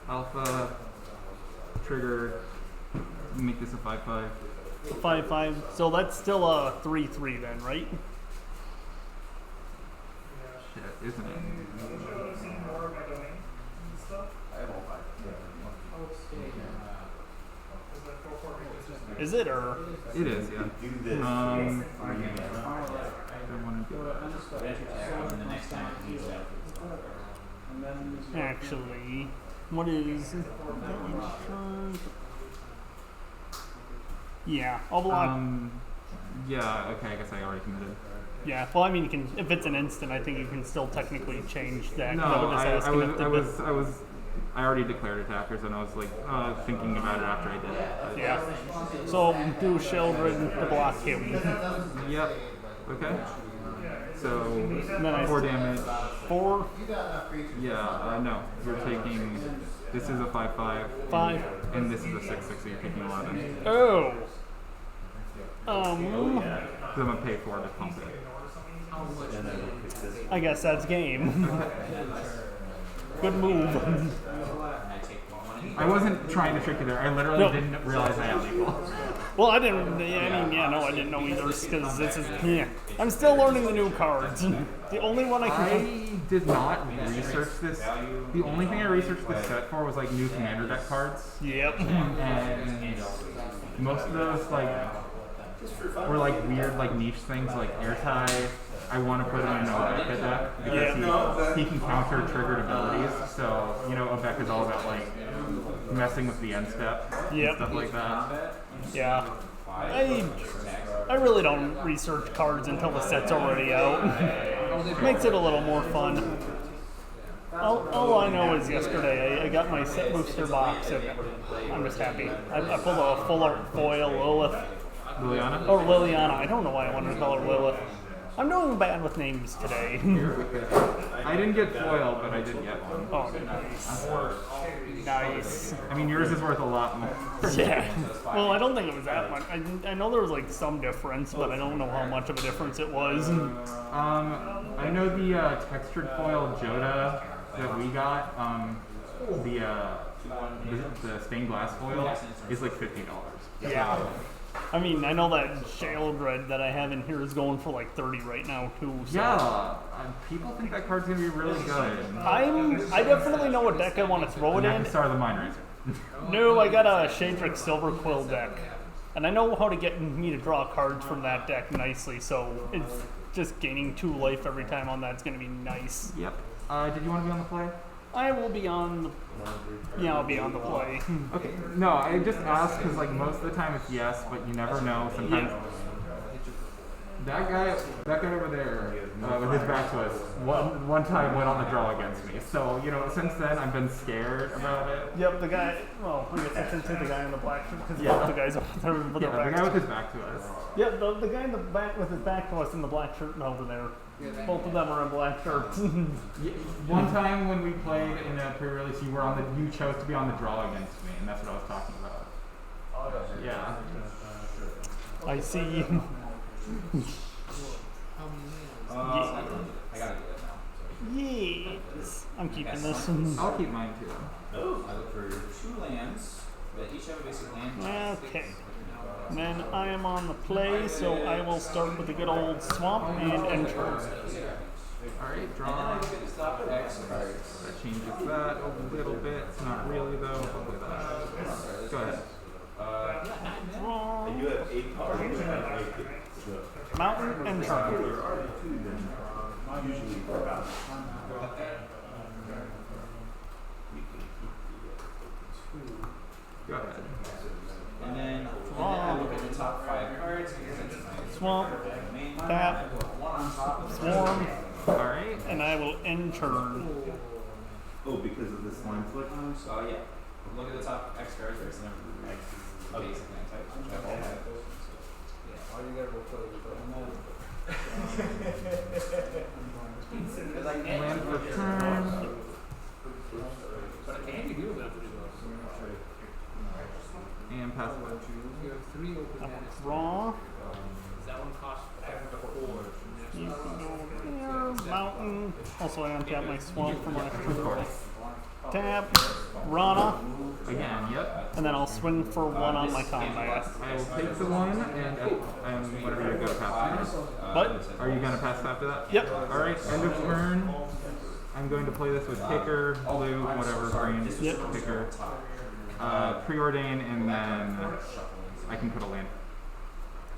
Alpha. Trigger. Make this a 5/5. 5/5. So that's still a 3/3 then, right? Shit, isn't it? Is it or? It is, yeah. Do this. I want to do it. Actually, what is? Yeah, I'll block. Yeah. Okay. I guess I already committed. Yeah, well, I mean, you can if it's an instant, I think you can still technically change that. No, I already declared attackers, and I was like thinking about it after I did it. Yeah. So do Sheldred to block him. Yep. Okay. So And then 4 damage. 4, Yeah. No. You're taking. This is a 5/5. 5. And this is a 6/6, so you're taking 11. Oh. So I'm gonna pay 4 to pump it. I guess that's game. Good move. I wasn't trying to trick you there. I literally didn't realize I had lethal. Well, I didn't. I didn't know either because this is. Yeah, I'm still learning the new cards. The only one I can. I did not research this. The only thing I researched this set for was like new commander deck cards. Yep. And most of those were like weird like niche things like airtie. I want to put in an Obeka deck because he can counter triggered abilities. So Obeka is all about like messing with the end step and stuff like that. Yeah. I really don't research cards until the set's already out. Makes it a little more fun. All I know is yesterday I got my set booster box and I'm just happy. I pulled a full art foil Lilith. Liliana? Or Liliana. I don't know why I wanted to call her Lilith. I'm doing bad with names today. I didn't get foil, but I did get one. Oh, nice. Nice. I mean, yours is worth a lot more. Yeah. Well, I don't think it was that much. I know there was like some difference, but I don't know how much of a difference it was. I know the textured foil Joda that we got, the stained glass foil is like $50. Yeah. I mean, I know that Sheldred that I have in here is going for like 30 right now too. So. Yeah, people think that card's gonna be really good. I definitely know what deck I want to throw it in. Star the Mind Razor. No, I got a Shadrick Silver Quill deck, and I know how to get me to draw cards from that deck nicely. So it's just gaining 2 life every time on that's gonna be nice. Yep. Did you want to be on the play? I will be on the. Yeah, I'll be on the play. Okay. No, I just asked because like most of the time it's yes, but you never know. Sometimes that guy over there with his back to us one time went on the draw against me. So since then I've been scared about it. Yep, the guy. Well, I guess I should say the guy in the black shirt because both the guys over there with their the backs. guy with his back to us. Yeah, the guy in the back with his back to us in the black shirt over there. Both of them are in black shirts. One time when we played in a pre-release, you chose to be on the draw against me, and that's what I was talking about. Yeah. I see. Yes. I'm keeping this. I'll keep mine too. I look for 2 lands that each have a basic land. Okay. Then I am on the play, so I will start with a good old swamp and enter. Alright, draw. That changes that a little bit. Not really though. I'll play that. Go ahead. Draw. And you have 8 cards. Mountain and turn. Go ahead. And then I look at the top 5 cards. Swamp. Tap. Swarm. Alright. And I will end turn. Oh, because of this line flick? So yeah, look at the top X cards. There's never basic land type. I have all that. All you gotta go play with Land for turn. And pass away. Draw. You can go there. Mountain. Also, I untap my swamp for my extra. Tap. Rana. Again, yep. And then I'll swing for 1 on my combat. I will take the 1 and whenever you're going to pass. What? Are you going to pass after that? Yep. Alright, end of turn. I'm going to play this with kicker, blue, whatever, green, Yep. kicker. Preordain, and then I can put a land.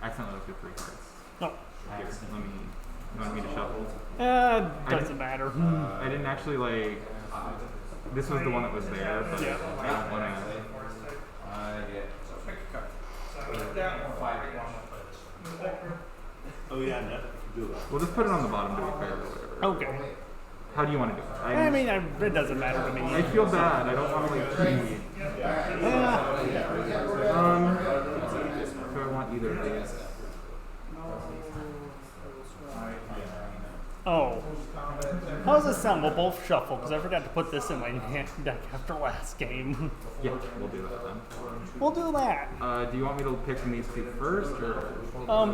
Accidentally looked at 3 cards. No. Here, let me. You want me to shuffle? Doesn't matter. I didn't actually like. This was the one that was there, but Yeah. I don't want to. Oh yeah, no, do that. We'll just put it on the bottom to be fair or whatever. Okay. How do you want to do it? I mean, it doesn't matter to me. I feel bad. I don't want to like cheat. So I want either of these. Oh. How does this sound? We'll both shuffle, because I forgot to put this in my deck after last game. Yeah, we'll do that then. We'll do that. Do you want me to pick from these 2 first, or?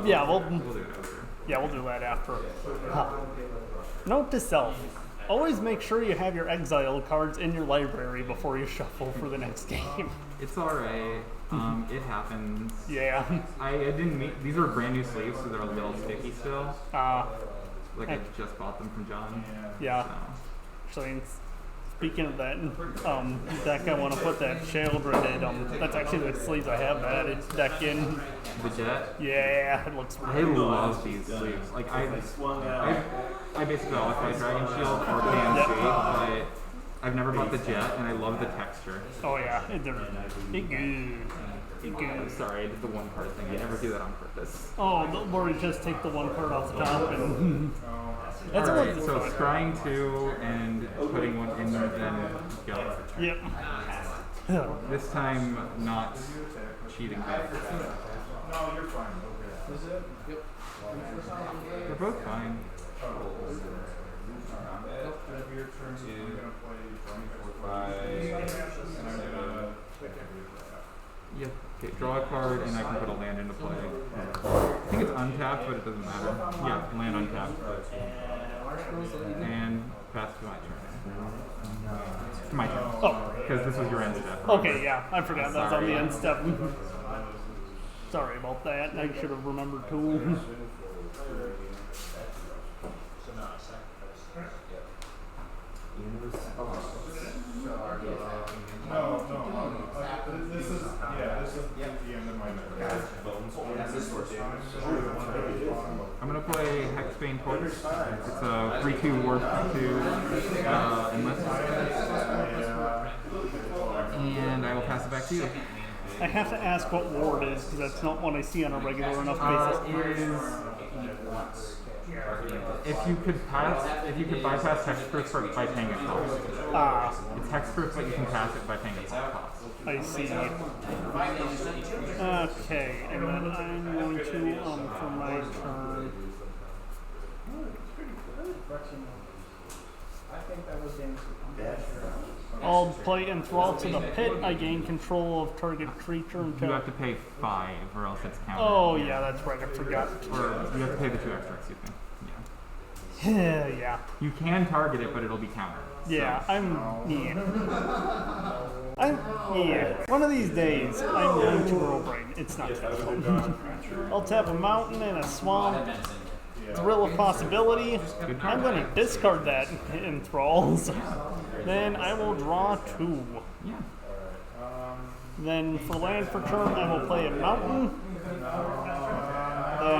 Yeah, We'll do it after. Yeah, we'll do that after. Huh. Note to self. Always make sure you have your exile cards in your library before you shuffle for the next game. It's alright. It happens. Yeah. I didn't make. These are brand new sleeves, so they're a little sticky still. Like I just bought them from John. Yeah. So. Actually, speaking of that, deck I want to put that Shieldred. That's actually the sleeves I have that deck in. The Jet. Yeah, it looks I really love these sleeves. Like I basically always buy Dragon Shield or KMC, but I've never bought the Jet, and I love the texture. Oh yeah, they're good. Good. Sorry, I did the 1 card thing. I never do that on purpose. Oh, where we just take the 1 card off the top and that's alright. So scrying 2 and putting 1 in there, then go. Yep. This time, not cheating back. No, you're fine. Okay. Is it? Yep. They're both fine. Your turn. I'm gonna play drawing 4, 5. And I'm gonna pick everything. Yep. Okay, draw a card, and I can put a land into play. I think it's untapped, but it doesn't matter. Yeah, land untapped. And pass to my turn. To my turn. Oh. Because this was your end step. Okay, yeah, I forgot that was on the Sorry. end step. Sorry about that. I should have remembered too. This is the end of my turn. I'm going to play Hexbane Torch. It's a 3/2 worth to enlist. And I will pass it back to you. I have to ask what ward is, because that's not one I see on a regular enough basis. If you could bypass hexproof by paying a cost. It's hexproof, but you can pass it by paying a cost. I see. Okay, and then I'm going to, for my turn. I think that was game 2. I'll play Enthrall to the Pit. I gain control of target creature You until. have to pay 5, or else it's counted. Oh, yeah, that's right. I forgot. Or you have to pay the 2 extra, excuse me. Yeah. Yeah. You can target it, but it'll be countered. Yeah, One of these days, I'm going to grow brain. It's not that fun. I'll tap a mountain and a swamp. Thrill of possibility. I'm going to discard that in thralls. Then I will draw 2. Yeah. Then for land for turn, I will play a mountain. Then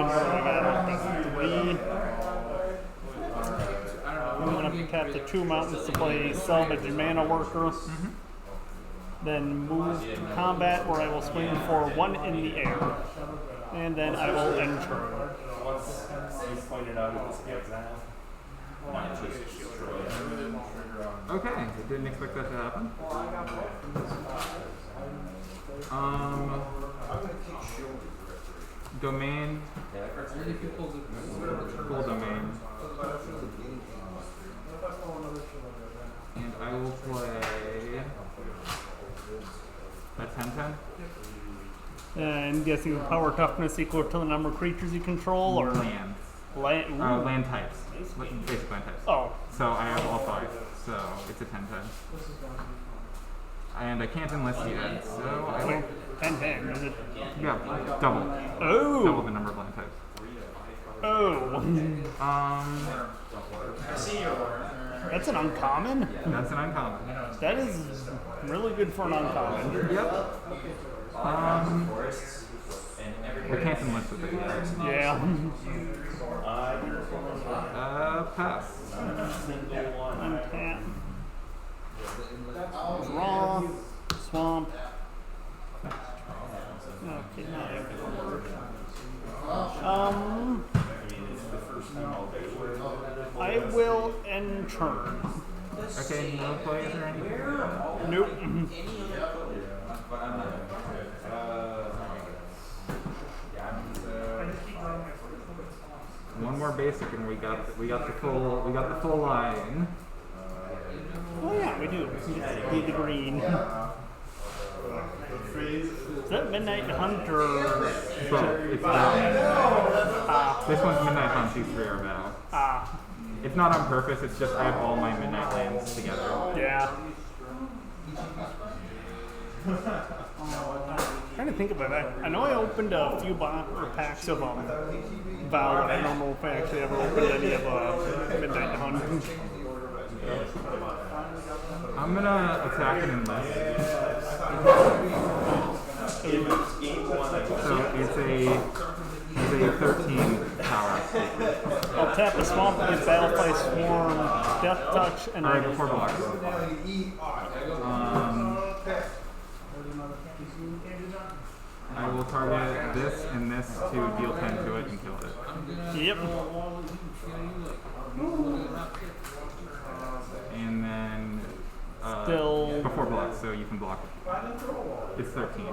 what do I got? 3. I'm going to tap the 2 mountains to play Salvage Mana Worker. Then move to combat where I will swing for 1 in the air. And then I will end turn. Once you pointed out it was the exile. Okay, I didn't expect that to happen. Domain. Full domain. And I will play a 10-10. I'm guessing power toughness equal to the number of creatures you control, or Land. Land types. Basic land types. Oh, So I have all 5. So it's a 10-10. And I can't enlist yet, so I will. 10-10. Is it? Yeah, double. Oh. Double the number of land types. Oh. That's an uncommon. That's an uncommon. That is really good for an uncommon. Yep. We can't enlist with it yet. Yeah. Pass. Untap. Draw. Swamp. Okay, not everywhere. I will end turn. Okay, you want to play? Is there any? Nope. One more basic, and we got the full line. Oh yeah, we do. Need the green. Is that Midnight Hunt or? So it's this one's Midnight Hunt. These 3 are Vow. It's not on purpose. It's just I have all my Midnight lands together. Yeah. Trying to think about that. I know I opened a few packs of Vow. I don't know if I actually ever opened any of Midnight Hunt. I'm gonna attack and enlist. So it's a 13 power. I'll tap a swamp with Battlefly Swarm, Death Touch, and Alright, before blocks. I will target this and this to deal 10 to it and kill it. Yep. And then Still. before blocks, so you can block it. It's 13.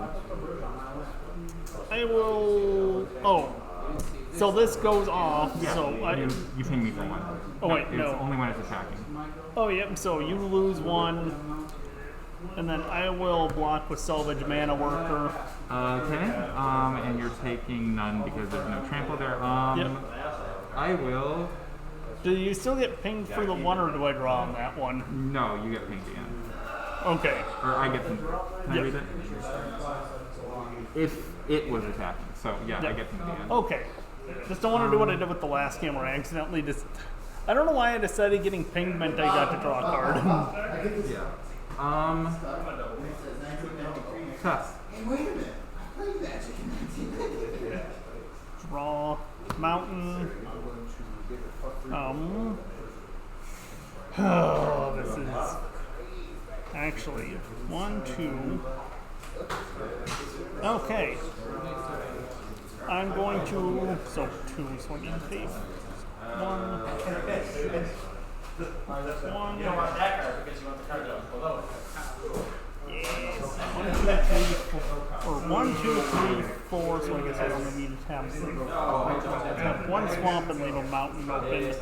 I will. Oh. So this goes off. Yeah, So you ping me for 1. Oh wait, it's no. only when it's attacking. Oh yep. So you lose 1, and then I will block with Salvage Mana Worker. Okay. And you're taking none because there's no trample there. Yep. I will. Do you still get pinged for the 1, or do I draw on that one? No, you get pinged again. Okay. Or I get pinged. Can I Yep. read it? If it was attacking. So yeah, I Yep. get pinged again. Okay. Just don't want to do what I did with the last game where I accidentally just. I don't know why I decided getting pinged meant I got to draw a card. Yeah. Tough. Draw. Mountain. Oh, this is actually 1, 2. Okay. I'm going to. So 2 swinging tape. 1. 1. Yes. 1, 2, 3, 4. Or 1, 2, 3, 4. So I guess I only need to tap 1 swamp and leave a mountain open.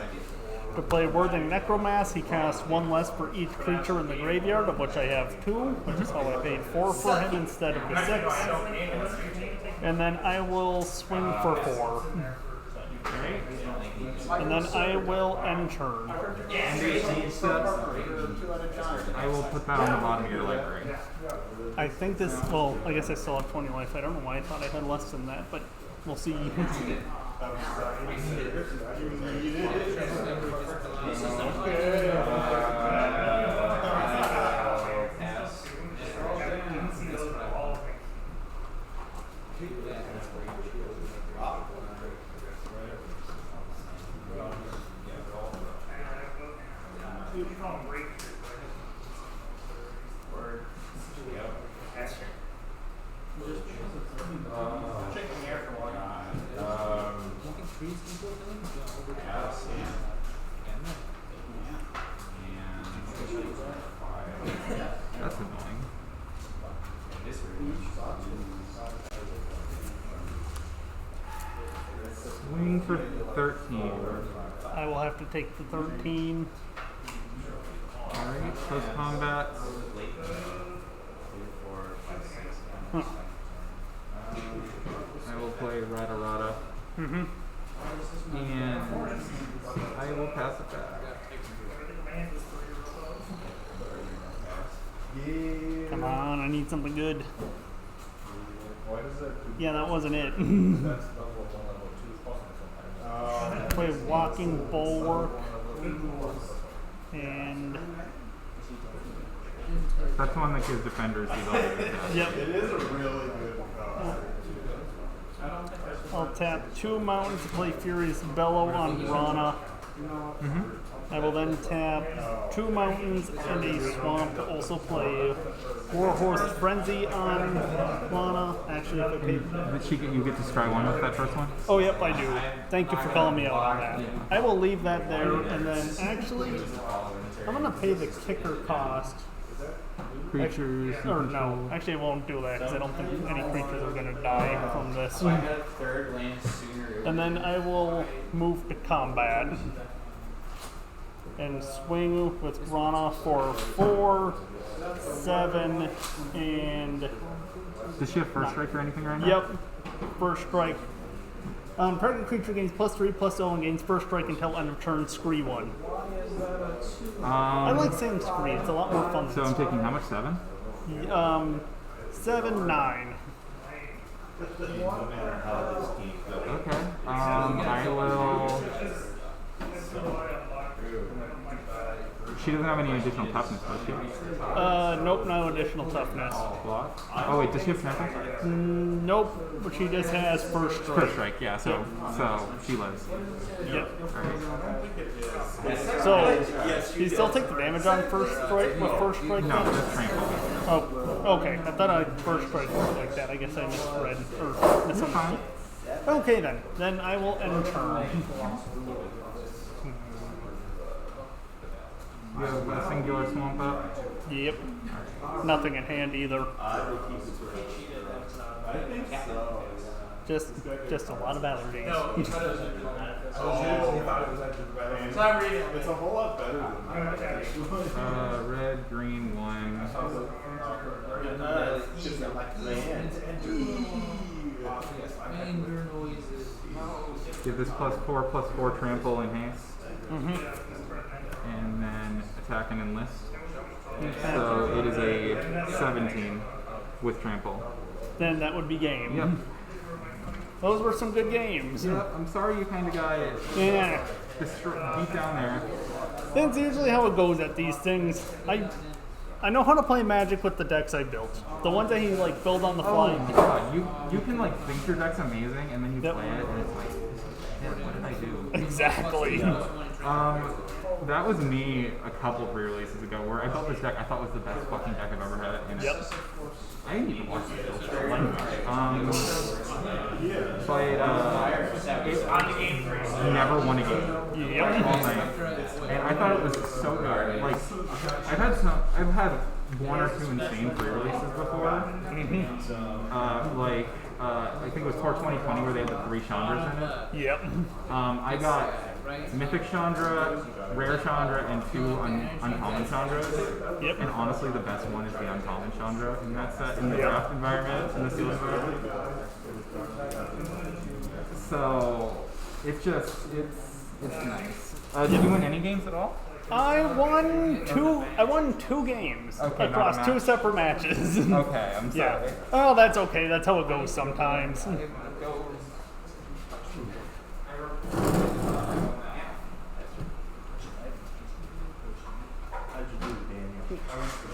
To play Worthing Necromass, he casts 1 less for each creature in the graveyard, of which I have 2, which is how I paid 4 for him instead of the 6. And then I will swing for 4. And then I will end turn. I will put that on the bottom of your library. I think this, well, I guess I still have 20 life. I don't know why I thought I had less than that, but we'll see. That's annoying. Swing for 13. I will have to take the 13. Alright, close combat. Huh. I will play Rada Rada. Mm-hmm. And I will pass it back. Come on, I need something good. Why does that do Yeah, that wasn't it. that's level 1, level 2 is possible sometimes. Play Walking Bulwark. And That's the one that gives defenders the ability to attack. yep, It is a really good I'll tap 2 mountains to play Furious Bellow on Rana. I will then tap 2 mountains and a swamp to also play Warhorse Frenzy on Rana. Actually, if I pay. You get to scry one with that first one? Oh, yep, I do. Thank you for calling me out on that. I will leave that there, and then actually, I'm gonna pay the kicker cost. Creatures. Or no, actually, I won't do that because I don't think any creatures are gonna die from this. And then I will move to combat and swing with Rana for 4, 7, and Does she have first strike or anything right now? yep, first strike. Target creature gains +3/+0 and gains first strike until end of turn. Scree 1. I like saying scree; it's a lot more fun. So I'm taking how much? 7? 7, 9. Okay. I will. She doesn't have any additional toughness, does she? Nope, no additional toughness. Block? Oh wait, does she have trample? Nope, but she just has first strike. First strike, yeah. So she lives. Yep. Alright. So, do you still take the damage on first strike with first strike? No, that's trample. Oh, okay. I thought I first strike was like that. I guess I misread or misunderstood. Okay then. Then I will end turn. You have a singular swamp up? Yep. Nothing in hand either. Just a lot of allergies. It's a whole lot better than that. Red, green, 1. Give this +4/+4 trample and haste. And then attack and enlist. So it is a 17 with trample. Then that would be game. Yep. Those were some good games. Yep. I'm sorry you kind of got it Yeah. deep down there. That's usually how it goes at these things. I know how to play Magic with the decks I built. The ones that he like build on the fly. Oh my god, you can like think your deck's amazing and then you Yep. play it and it's like, man, what did I do? Exactly. That was me a couple pre-releases ago where I built this deck I thought was the best fucking deck I've ever had. And Yep. I didn't even watch the build. It never won a game. Yep. All night. And I thought it was so good. Like, I've had 1 or 2 insane pre-releases before. I think it was Tour 2020 where they had the 3 Chandras in it. Yep. I got Mythic Chandra, Rare Chandra, and 2 Uncommon Chandras. Yep. And honestly, the best one is the Uncommon Chandra in that set, in the draft environment, in the sealed environment. So, It's just, it's nice. Did you win any games at all? I won two games Okay, not a across match. 2 separate matches. Okay, I'm Yeah. sorry. Oh, that's okay. That's how it goes sometimes. How'd you do, Daniel?